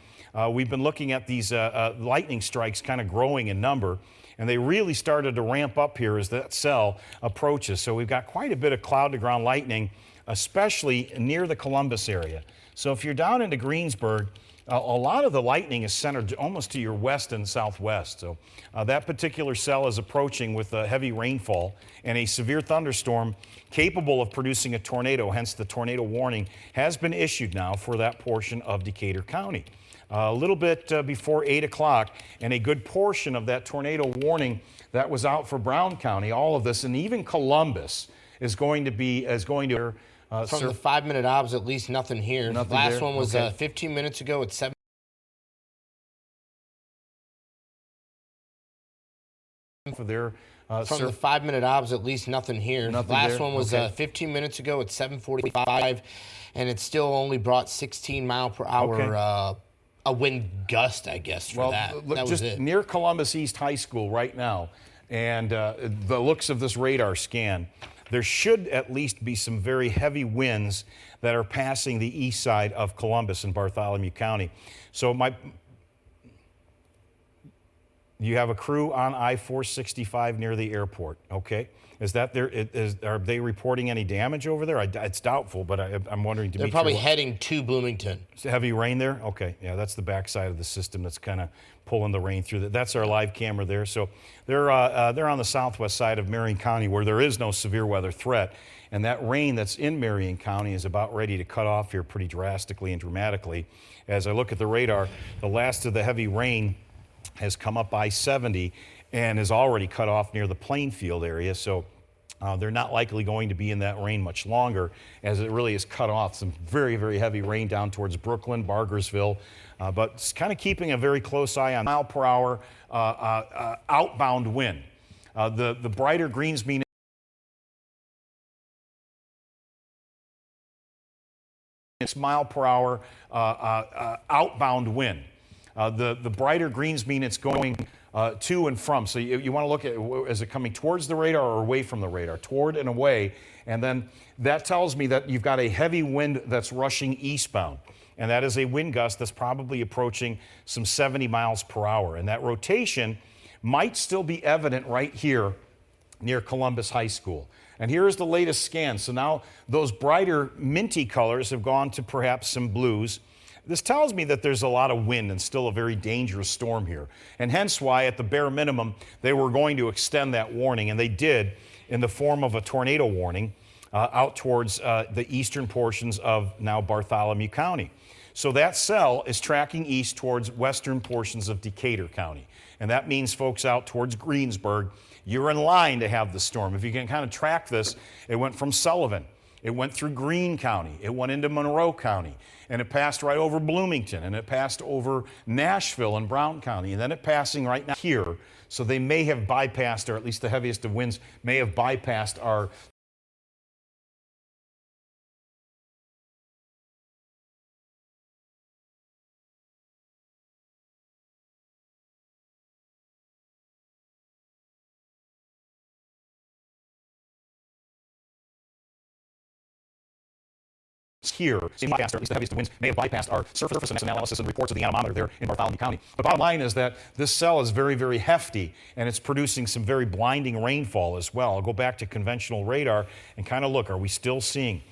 we've been looking at these lightning strikes kind of growing in number. And they really started to ramp up here as that cell approaches. So we've got quite a bit of cloud-to-ground lightning, especially near the Columbus area. So if you're down into Greensburg, a lot of the lightning is centered almost to your west and southwest. So that particular cell is approaching with heavy rainfall and a severe thunderstorm capable of producing a tornado. Hence, the tornado warning has been issued now for that portion of Decatur County. A little bit before 8 o'clock, and a good portion of that tornado warning that was out for Brown County, all of this, and even Columbus is going to from the 5-minute obs, at least nothing here. Nothing Last there? one was Okay. 15 minutes ago at 7. For their From the 5-minute obs, at least nothing here. Nothing Last there? one was Okay. 15 minutes ago at 7:45, and it still only brought 16 mile per hour Okay. a wind gust, I guess, for that. Look, That was just it. near Columbus East High School right now, and the looks of this radar scan, there should at least be some very heavy winds that are passing the east side of Columbus and Bartholomew County. So You have a crew on I-465 near the airport, okay? Is that there? Are they reporting any damage over there? It's doubtful, but I'm wondering. They're probably heading to Bloomington. Heavy rain there? Okay, yeah, that's the backside of the system that's kind of pulling the rain through. That's our live camera there. So they're on the southwest side of Marion County where there is no severe weather threat. And that rain that's in Marion County is about ready to cut off here pretty drastically and dramatically. As I look at the radar, the last of the heavy rain has come up I-70 and is already cut off near the Plainfield area. So they're not likely going to be in that rain much longer, as it really is cut off. Some very, very heavy rain down towards Brooklyn, Bargersville, but it's kind of keeping a very close eye on mile-per-hour outbound wind. The brighter greens mean it's mile-per-hour outbound wind. The brighter greens mean it's going to and from. So you want to look at, is it coming towards the radar or away from the radar? Toward and away. And then that tells me that you've got a heavy wind that's rushing eastbound. And that is a wind gust that's probably approaching some 70 miles per hour. And that rotation might still be evident right here near Columbus High School. And here is the latest scan. So now those brighter minty colors have gone to perhaps some blues. This tells me that there's a lot of wind and still a very dangerous storm here. And hence why, at the bare minimum, they were going to extend that warning, and they did in the form of a tornado warning out towards the eastern portions of now Bartholomew County. So that cell is tracking east towards western portions of Decatur County. And that means folks out towards Greensburg, you're in line to have the storm. If you can kind of track this, it went from Sullivan. It went through Greene County, it went into Monroe County, and it passed right over Bloomington, and it passed over Nashville and Brown County, and then it passing right now here. So they may have bypassed, or at least the heaviest of winds may have bypassed our here, bypassed, or at least the heaviest of winds may have bypassed our surface analysis and reports of the anemometer there in Bartholomew County. The bottom line is that this cell is very, very hefty, and it's producing some very blinding rainfall as well. I'll go back to conventional radar and kind of look, are we still seeing,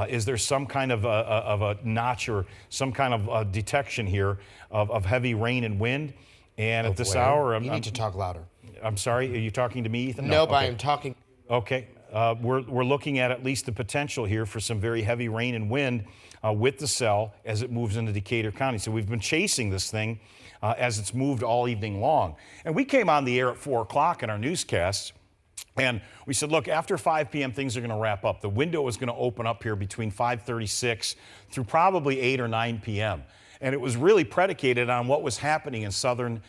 is there some kind of a notch or some kind of detection here of heavy rain and wind? And at this hour, you need to talk louder. I'm sorry, are you talking to me, Ethan? No, okay. I am talking. Okay. We're looking at least the potential here for some very heavy rain and wind with the cell as it moves into Decatur County. So we've been chasing this thing as it's moved all evening long. And we came on the air at 4 o'clock in our newscasts, and we said, look, after 5 p.m., things are going to wrap up. The window is going to open up here between 5:36 through probably 8 or 9 p.m. And it was really predicated on what was happening in southern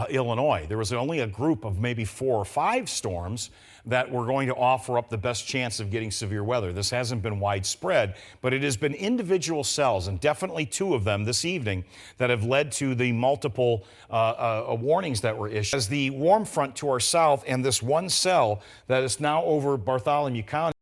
Illinois. There was only a group of maybe 4 or 5 storms that were going to offer up the best chance of getting severe weather. This hasn't been widespread, but it has been individual cells, and definitely 2 of them this evening, that have led to the multiple warnings that were issued. As the warm front to our south and this one cell that is now over Bartholomew County,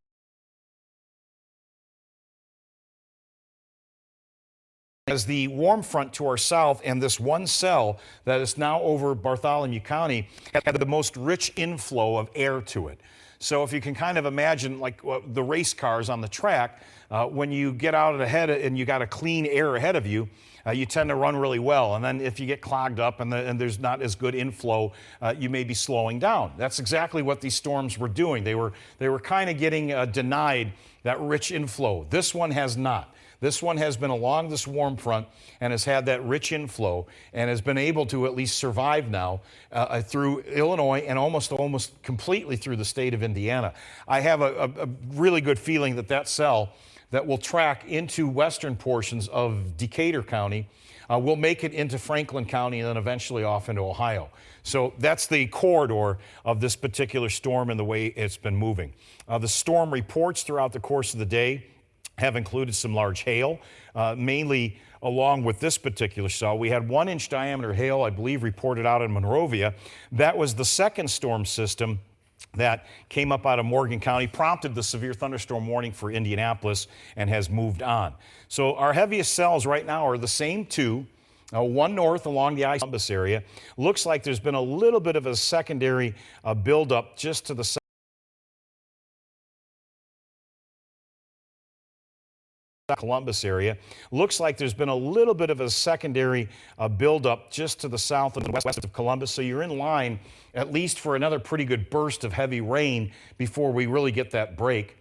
as the warm front to our south and this one cell that is now over Bartholomew County had the most rich inflow of air to it. So if you can kind of imagine like the race cars on the track, when you get out ahead and you got a clean air ahead of you, you tend to run really well. And then if you get clogged up and there's not as good inflow, you may be slowing down. That's exactly what these storms were doing. They were kind of getting denied that rich inflow. This one has not. This one has been along this warm front and has had that rich inflow and has been able to at least survive now through Illinois and almost completely through the state of Indiana. I have a really good feeling that that cell that will track into western portions of Decatur County will make it into Franklin County and then eventually off into Ohio. So that's the corridor of this particular storm and the way it's been moving. The storm reports throughout the course of the day have included some large hail, mainly along with this particular cell. We had 1-inch diameter hail, I believe, reported out in Monrovia. That was the second storm system that came up out of Morgan County, prompted the severe thunderstorm warning for Indianapolis, and has moved on. So our heaviest cells right now are the same 2 one north along the I-Columbus area. Looks like there's been a little bit of a secondary buildup just to the south. Columbus area. Looks like there's been a little bit of a secondary buildup just to the south and west of Columbus. So you're in line at least for another pretty good burst of heavy rain before we really get that break.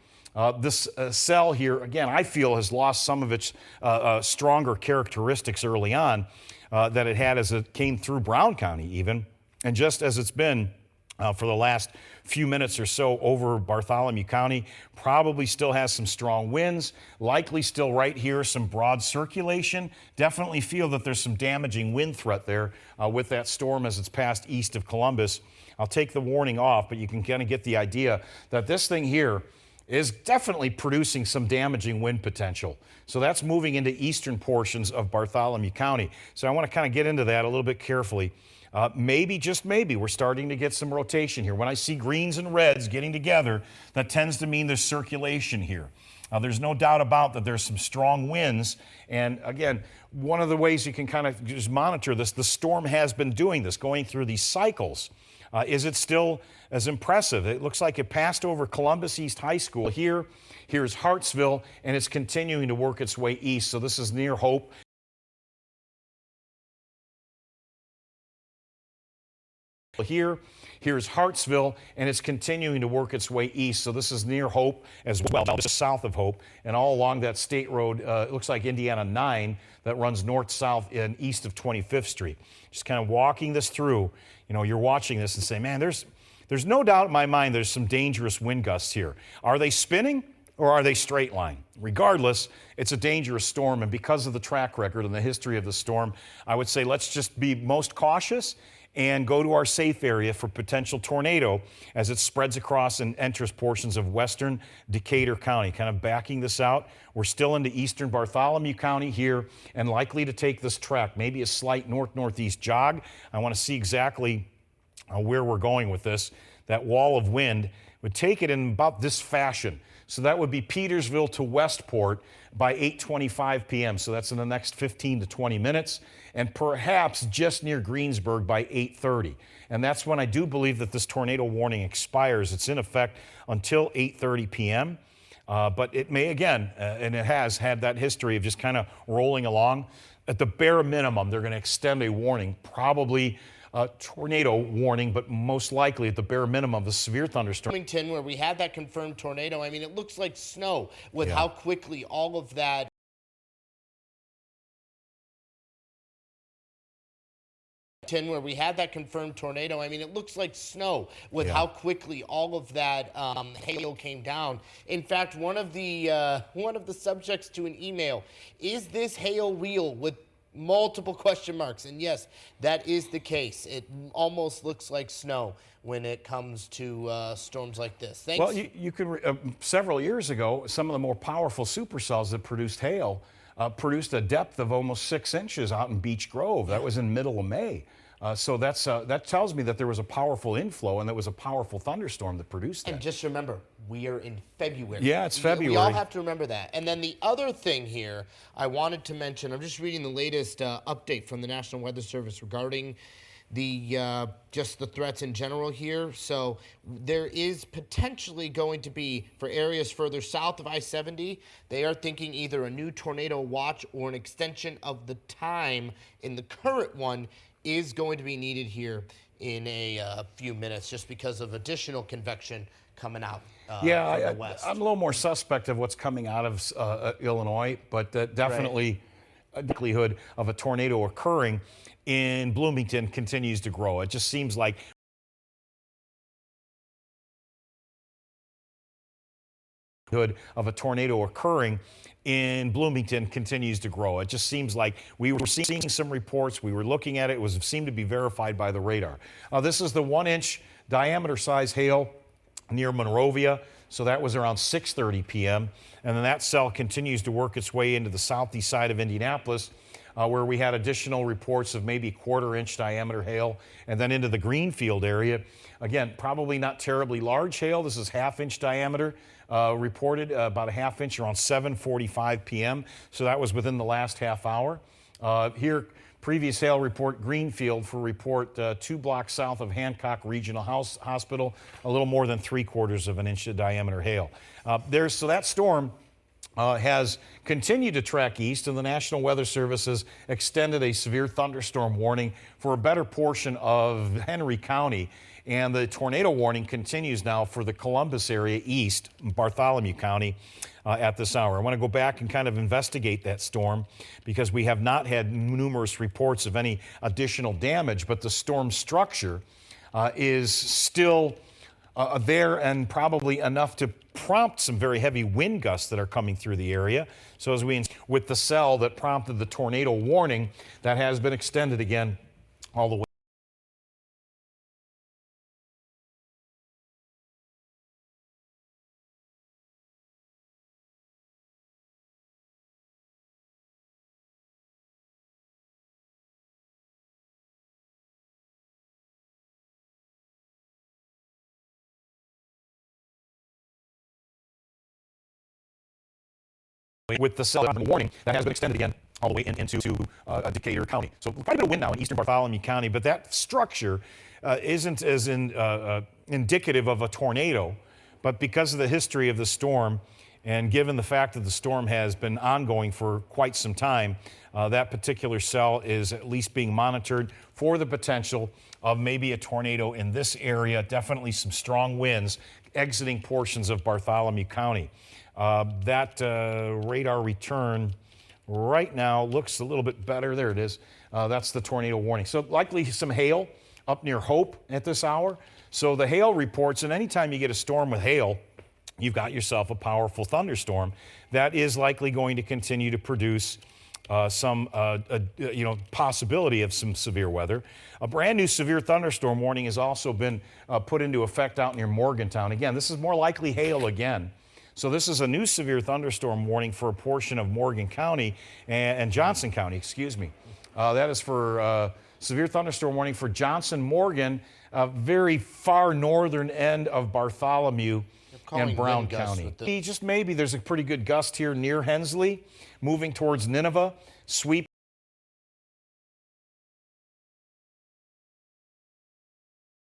This cell here, again, I feel has lost some of its stronger characteristics early on that it had as it came through Brown County even. And just as it's been for the last few minutes or so over Bartholomew County, probably still has some strong winds, likely still right here, some broad circulation. Definitely feel that there's some damaging wind threat there with that storm as it's passed east of Columbus. I'll take the warning off, but you can kind of get the idea that this thing here is definitely producing some damaging wind potential. So that's moving into eastern portions of Bartholomew County. So I want to kind of get into that a little bit carefully. Maybe, just maybe, we're starting to get some rotation here. When I see greens and reds getting together, that tends to mean there's circulation here. There's no doubt about that there's some strong winds. And again, one of the ways you can kind of just monitor this, the storm has been doing this, going through these cycles. Is it still as impressive? It looks like it passed over Columbus East High School here. Here's Hartsville, and it's continuing to work its way east. So this is near Hope. Here's Hartsville, and it's continuing to work its way east. So this is near Hope as well, just south of Hope, and all along that state road, it looks like Indiana 9 that runs north-south and east of 25th Street. Just kind of walking this through, you know, you're watching this and say, man, there's no doubt in my mind there's some dangerous wind gusts here. Are they spinning or are they straight line? Regardless, it's a dangerous storm, and because of the track record and the history of the storm, I would say let's just be most cautious and go to our safe area for potential tornado as it spreads across and enters portions of western Decatur County. Kind of backing this out, we're still into eastern Bartholomew County here and likely to take this track, maybe a slight north-northeast jog. I want to see exactly where we're going with this. That wall of wind would take it in about this fashion. So that would be Petersville to Westport by 8:25 p.m. So that's in the next 15 to 20 minutes, and perhaps just near Greensburg by 8:30. And that's when I do believe that this tornado warning expires. It's in effect until 8:30 p.m. But it may again, and it has had that history of just kind of rolling along. At the bare minimum, they're going to extend a warning, probably tornado warning, but most likely at the bare minimum, the severe thunderstorm. Wilmington, where we had that confirmed tornado, I mean, it looks like snow with how quickly all of that. Where we had that confirmed tornado, I mean, it looks like snow with how quickly all of that hail came down. In fact, one of the subjects to an email, is this hail real, with multiple question marks? And yes, that is the case. It almost looks like snow when it comes to storms like this. Thanks. Well, you could several years ago, some of the more powerful supercells that produced hail produced a depth of almost 6 inches out in Beech Grove. That was in middle of May. So that tells me that there was a powerful inflow and there was a powerful thunderstorm that produced that. And just remember, we are in February. Yeah, it's February. We all have to remember that. And then the other thing here I wanted to mention, I'm just reading the latest update from the National Weather Service regarding the just the threats in general here. So there is potentially going to be, for areas further south of I-70, they are thinking either a new tornado watch or an extension of the time in the current one is going to be needed here in a few minutes, just because of additional convection coming out from the west. I'm a little more suspect of what's coming out of Illinois, but definitely a likelihood of a tornado occurring in Bloomington continues to grow. It just seems like of a tornado occurring in Bloomington continues to grow. It just seems like we were seeing some reports, we were looking at it, it seemed to be verified by the radar. This is the 1-inch diameter size hail near Monrovia, so that was around 6:30 p.m. And then that cell continues to work its way into the southeast side of Indianapolis, where we had additional reports of maybe 1/4-inch diameter hail, and then into the Greenfield area. Again, probably not terribly large hail. This is 1/2-inch diameter. Reported about a 1/2 inch around 7:45 p.m. So that was within the last half hour. Here, Previous hail report, Greenfield for report 2 blocks south of Hancock Regional Hospital, a little more than 3/4 of an inch of diameter hail. So that storm has continued to track east, and the National Weather Service has extended a severe thunderstorm warning for a better portion of Henry County. And the tornado warning continues now for the Columbus area east, Bartholomew County, at this hour. I want to go back and kind of investigate that storm because we have not had numerous reports of any additional damage, but the storm structure is still there and probably enough to prompt some very heavy wind gusts that are coming through the area. So as with the cell that prompted the tornado warning, that has been extended again all the way. With the cell warning, that has been extended again all the way into Decatur County. So quite a bit of wind now in eastern Bartholomew County, but that structure isn't as indicative of a tornado. But because of the history of the storm, and given the fact that the storm has been ongoing for quite some time, that particular cell is at least being monitored for the potential of maybe a tornado in this area. Definitely some strong winds exiting portions of Bartholomew County. That radar return right now looks a little bit better. There it is. That's the tornado warning. So likely some hail up near Hope at this hour. So the hail reports, and anytime you get a storm with hail, you've got yourself a powerful thunderstorm that is likely going to continue to produce some possibility of some severe weather. A brand new severe thunderstorm warning has also been put into effect out near Morgantown. Again, this is more likely hail again. So this is a new severe thunderstorm warning for a portion of Morgan County and Johnson County, excuse me. That is for severe thunderstorm warning for Johnson, Morgan, very far northern end of Bartholomew and Brown County. Just maybe there's a pretty good gust here near Hensley, moving towards Nineveh, sweep.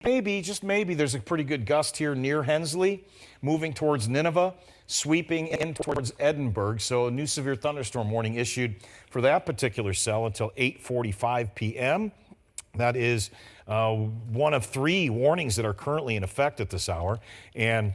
Maybe, just maybe, there's a pretty good gust here near Hensley, moving towards Nineveh, sweeping in towards Edinburgh. So a new severe thunderstorm warning issued for that particular cell until 8:45 p.m. That is one of 3 warnings that are currently in effect at this hour. And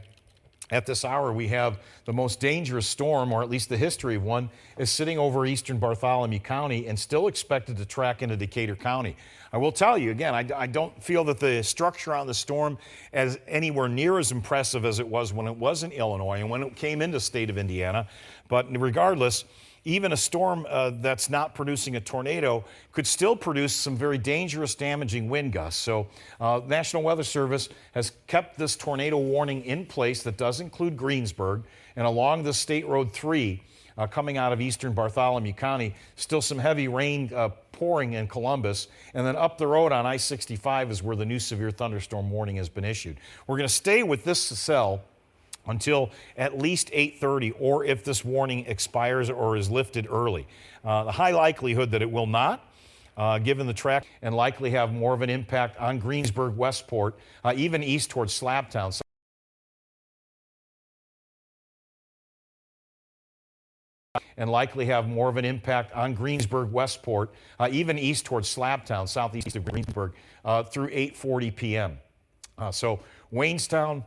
at this hour, we have the most dangerous storm, or at least the history of one, is sitting over eastern Bartholomew County and still expected to track into Decatur County. I will tell you, again, I don't feel that the structure on the storm is anywhere near as impressive as it was when it was in Illinois and when it came into the state of Indiana. But regardless, even a storm that's not producing a tornado could still produce some very dangerous, damaging wind gusts. So National Weather Service has kept this tornado warning in place that does include Greensburg, and along the State Road 3 coming out of eastern Bartholomew County, still some heavy rain pouring in Columbus, and then up the road on I-65 is where the new severe thunderstorm warning has been issued. We're going to stay with this cell until at least 8:30, or if this warning expires or is lifted early. The high likelihood that it will not, given the track, and likely have more of an impact on Greensburg, Westport, even east towards Slabtown. And likely have more of an impact on Greensburg, Westport, even east towards Slabtown, southeast of Greensburg, through 8:40 p.m. So Waynestown,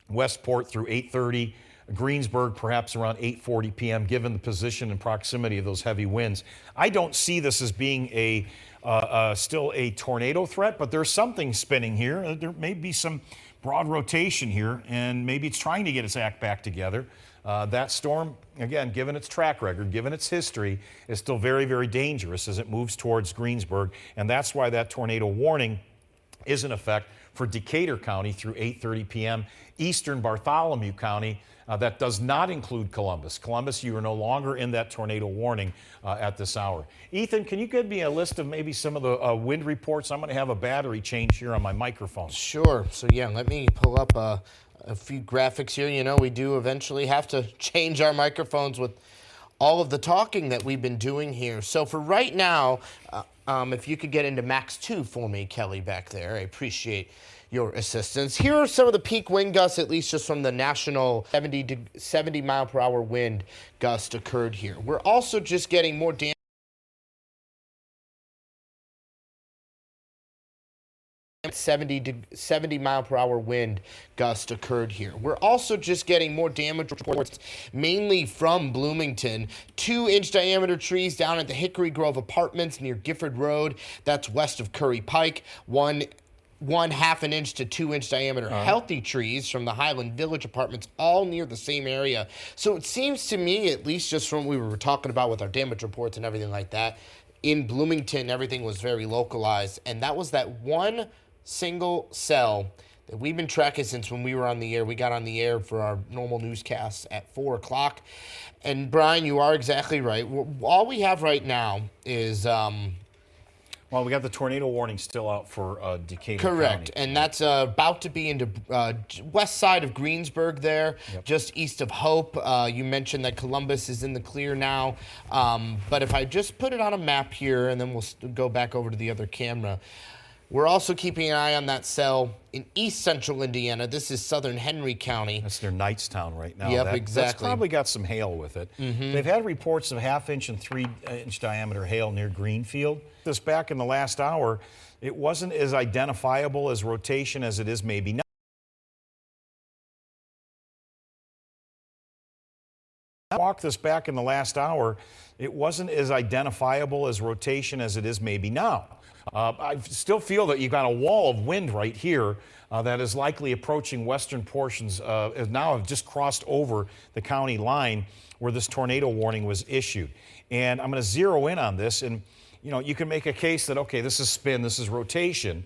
Westport through 8:30, Greensburg perhaps around 8:40 p.m., given the position and proximity of those heavy winds. I don't see this as being still a tornado threat, but there's something spinning here. There may be some broad rotation here, and maybe it's trying to get its act back together. That storm, again, given its track record, given its history, is still very, very dangerous as it moves towards Greensburg, and that's why that tornado warning is in effect for Decatur County through 8:30 p.m. Eastern Bartholomew County. That does not include Columbus. Columbus, you are no longer in that tornado warning at this hour. Ethan, can you give me a list of maybe some of the wind reports? I'm going to have a battery change here on my microphone. Sure. So yeah, let me pull up a few graphics here. You know, we do eventually have to change our microphones with all of the talking that we've been doing here. So for right now, if you could get into max 2 for me, Kelly, back there, I appreciate your assistance. Here are some of the peak wind gusts, at least just from the national 70 mile per hour wind gust occurred here. We're also just getting more damage. 70 mile per hour wind gust occurred here. We're also just getting more damage reports, mainly from Bloomington. 2-inch diameter trees down at the Hickory Grove Apartments near Gifford Road. That's west of Curry Pike. One 1/2 inch to 2-inch diameter healthy trees from the Highland Village Apartments, all near the same area. So it seems to me, at least just from what we were talking about with our damage reports and everything like that, in Bloomington, everything was very localized. And that was that one single cell that we've been tracking since when we were on the air. We got on the air for our normal newscasts at 4 o'clock. And Brian, you are exactly right. All we have right now is well, we got the tornado warning still out for Decatur correct, County. and that's about to be into west side of Greensburg there, just east of Hope. You mentioned that Columbus is in the clear now, but if I just put it on a map here, and then we'll go back over to the other camera, we're also keeping an eye on that cell in east central Indiana. This is southern Henry County. That's near Knightstown right now. Yep, That's exactly. probably got some hail with it. They've had reports of 1/2 inch and 3-inch diameter hail near Greenfield. This back in the last hour, it wasn't as identifiable as rotation as it is maybe now. Walk this back in the last hour, it wasn't as identifiable as rotation as it is maybe now. I still feel that you've got a wall of wind right here that is likely approaching western portions, now have just crossed over the county line where this tornado warning was issued. And I'm going to zero in on this, and you can make a case that, okay, this is spin, this is rotation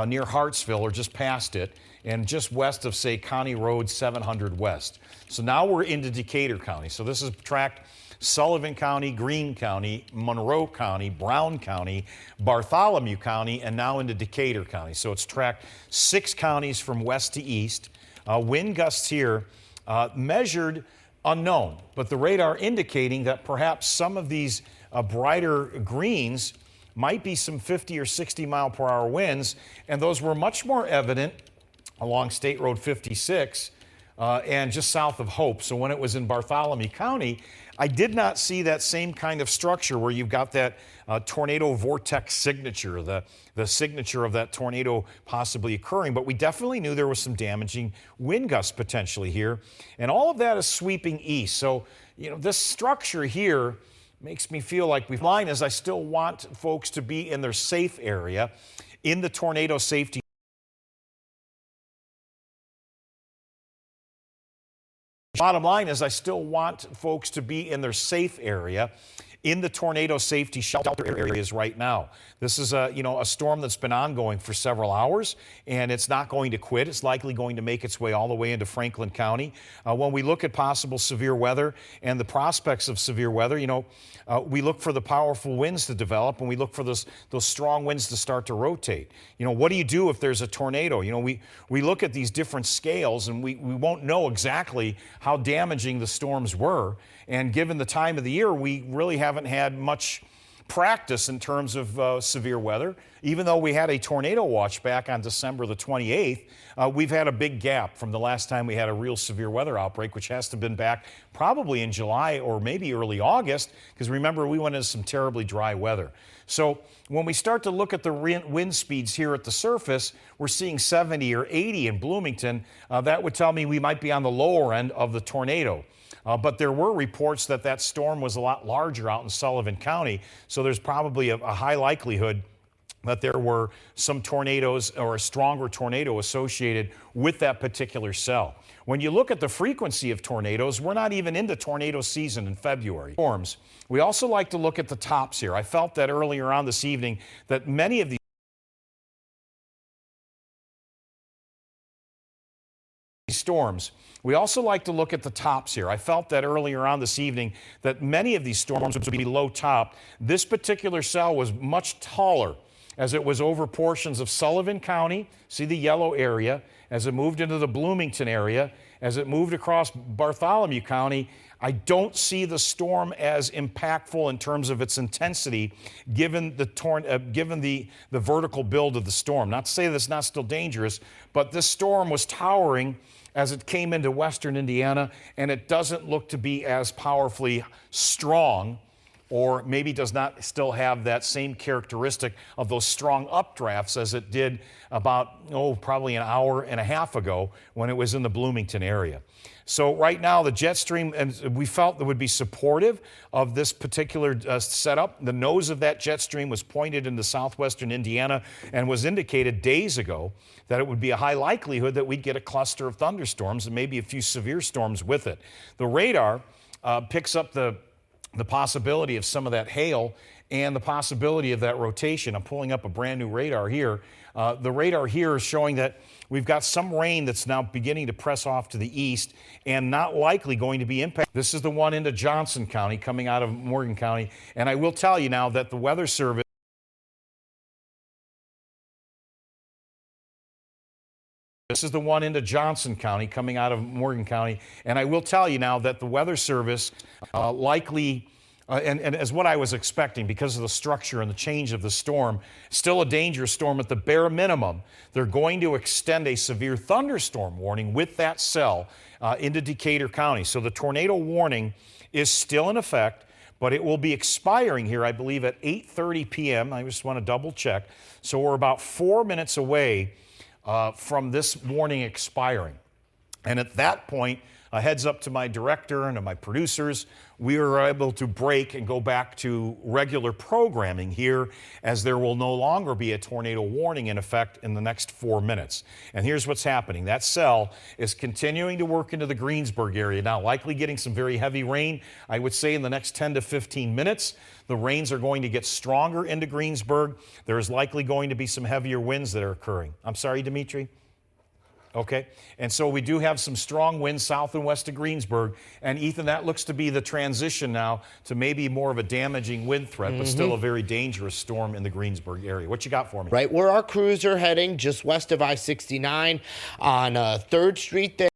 near Hartsville or just past it, and just west of, say, County Road 700 West. So now we're into Decatur County. So this is tracked Sullivan County, Greene County, Monroe County, Brown County, Bartholomew County, and now into Decatur County. So it's tracked 6 counties from west to east. Wind gusts here measured unknown, but the radar indicating that perhaps some of these brighter greens might be some 50 or 60 mile per hour winds, and those were much more evident along State Road 56 and just south of Hope. So when it was in Bartholomew County, I did not see that same kind of structure where you've got that tornado vortex signature, the signature of that tornado possibly occurring, but we definitely knew there was some damaging wind gusts potentially here, and all of that is sweeping east. So, this structure here makes me feel like line is I still want folks to be in their safe area, in the tornado safety. Bottom line is I still want folks to be in their safe area, in the tornado safety shelter areas right now. This is a storm that's been ongoing for several hours, and it's not going to quit. It's likely going to make its way all the way into Franklin County. When we look at possible severe weather and the prospects of severe weather, we look for the powerful winds to develop, and we look for those strong winds to start to rotate. What do you do if there's a tornado? We look at these different scales, and we won't know exactly how damaging the storms were. And given the time of the year, we really haven't had much practice in terms of severe weather. Even though we had a tornado watch back on December the 28th, we've had a big gap from the last time we had a real severe weather outbreak, which has to have been back probably in July or maybe early August, because remember, we went into some terribly dry weather. So when we start to look at the wind speeds here at the surface, we're seeing 70 or 80 in Bloomington. That would tell me we might be on the lower end of the tornado. But there were reports that storm was a lot larger out in Sullivan County, so there's probably a high likelihood that there were some tornadoes or a stronger tornado associated with that particular cell. When you look at the frequency of tornadoes, we're not even into tornado season in February. Storms. We also like to look at the tops here. I felt that earlier on this evening that many of these storms. We also like to look at the tops here. I felt that earlier on this evening that many of these storms would be low top. This particular cell was much taller as it was over portions of Sullivan County, see the yellow area, as it moved into the Bloomington area, as it moved across Bartholomew County. I don't see the storm as impactful in terms of its intensity, given the vertical build of the storm. Not to say that it's not still dangerous, but this storm was towering as it came into western Indiana, and it doesn't look to be as powerfully strong, or maybe does not still have that same characteristic of those strong updrafts as it did about, probably an hour and a half ago when it was in the Bloomington area. So right now the jet stream, and we felt that would be supportive of this particular setup. The nose of that jet stream was pointed into southwestern Indiana and was indicated days ago that it would be a high likelihood that we'd get a cluster of thunderstorms and maybe a few severe storms with it. The radar picks up the possibility of some of that hail and the possibility of that rotation. I'm pulling up a brand new radar here. The radar here is showing that we've got some rain that's now beginning to press off to the east and not likely going to be impacted. This is the one into Johnson County coming out of Morgan County. And I will tell you now that the Weather Service This is the one into Johnson County coming out of Morgan County. And I will tell you now that the Weather Service likely, and as what I was expecting because of the structure and the change of the storm, still a dangerous storm at the bare minimum. They're going to extend a severe thunderstorm warning with that cell into Decatur County. So the tornado warning is still in effect, but it will be expiring here, I believe, at 8:30 p.m. I just want to double check. So we're about 4 minutes away from this warning expiring. And at that point, a heads up to my director and to my producers, we were able to break and go back to regular programming here, as there will no longer be a tornado warning in effect in the next 4 minutes. And here's what's happening. That cell is continuing to work into the Greensburg area now, likely getting some very heavy rain. I would say in the next 10 to 15 minutes, the rains are going to get stronger into Greensburg. There is likely going to be some heavier winds that are occurring. I'm sorry, Dimitri? Okay, and so we do have some strong winds south and west of Greensburg. And Ethan, that looks to be the transition now to maybe more of a damaging wind threat, but still a very dangerous storm in the Greensburg area. What you got for me? Right where our crews are heading, just west of I-69 on 3rd Street there.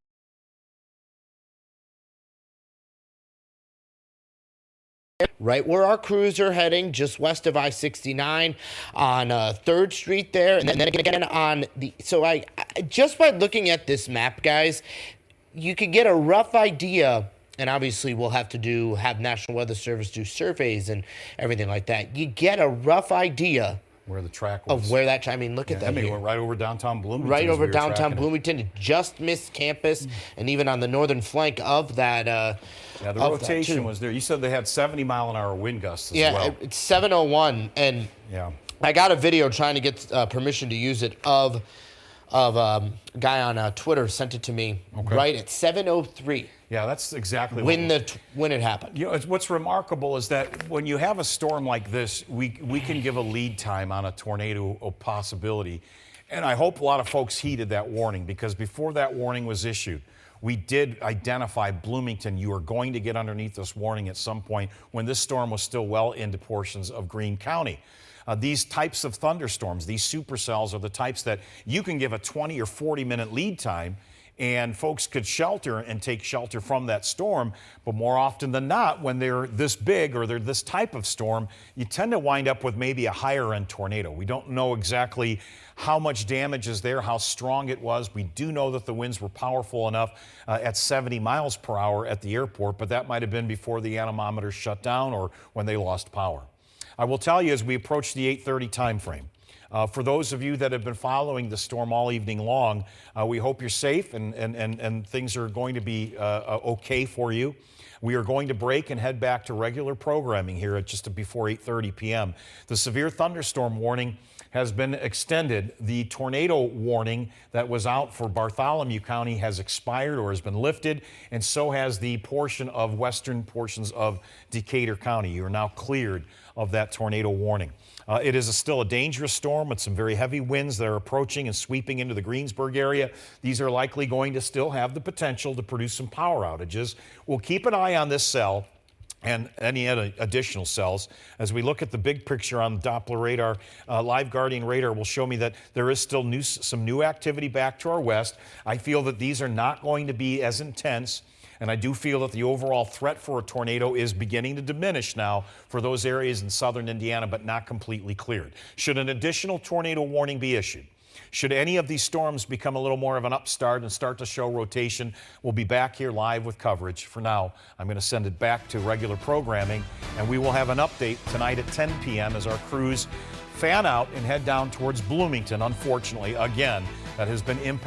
Right where our crews are heading, just west of I-69 on 3rd Street there. And then again on the, so I just by looking at this map, guys, you could get a rough idea. And obviously we'll have to have National Weather Service do surveys and everything like that. You get a rough idea where the track was. of where that, I mean, look at that. I mean, it here. went right over downtown Bloomington. Right over as we were downtown tracking it. Bloomington. It just missed campus and even on the northern flank of that. Yeah, the rotation was there. You said they had 70-mile-an-hour wind gusts as well. Yeah, it's 7:01, and yeah, I got a video trying to get permission to use it of a guy on Twitter sent it to me right at 7:03. Yeah, that's exactly when it happened. You know, what's remarkable is that when you have a storm like this, we can give a lead time on a tornado possibility. And I hope a lot of folks heeded that warning, because before that warning was issued, we did identify Bloomington. You are going to get underneath this warning at some point when this storm was still well into portions of Greene County. These types of thunderstorms, these supercells, are the types that you can give a 20 or 40-minute lead time, and folks could shelter and take shelter from that storm. But more often than not, when they're this big or they're this type of storm, you tend to wind up with maybe a higher end tornado. We don't know exactly how much damage is there, how strong it was. We do know that the winds were powerful enough at 70 miles per hour at the airport, but that might have been before the anemometer shut down or when they lost power. I will tell you, as we approach the 8:30 time frame, for those of you that have been following the storm all evening long, we hope you're safe and things are going to be okay for you. We are going to break and head back to regular programming here at just before 8:30 p.m. The severe thunderstorm warning has been extended. The tornado warning that was out for Bartholomew County has expired or has been lifted, and so has the portion of western portions of Decatur County. You are now cleared of that tornado warning. It is still a dangerous storm with some very heavy winds that are approaching and sweeping into the Greensburg area. These are likely going to still have the potential to produce some power outages. We'll keep an eye on this cell and any additional cells. As we look at the big picture on the Doppler radar, Live Guardian radar will show me that there is still some new activity back to our west. I feel that these are not going to be as intense And I do feel that the overall threat for a tornado is beginning to diminish now for those areas in southern Indiana, but not completely cleared. Should an additional tornado warning be issued? Should any of these storms become a little more of an upstart and start to show rotation, we'll be back here live with coverage. For now, I'm going to send it back to regular programming, and we will have an update tonight at 10 p.m. as our crews fan out and head down towards Bloomington. Unfortunately, again, that has been impacted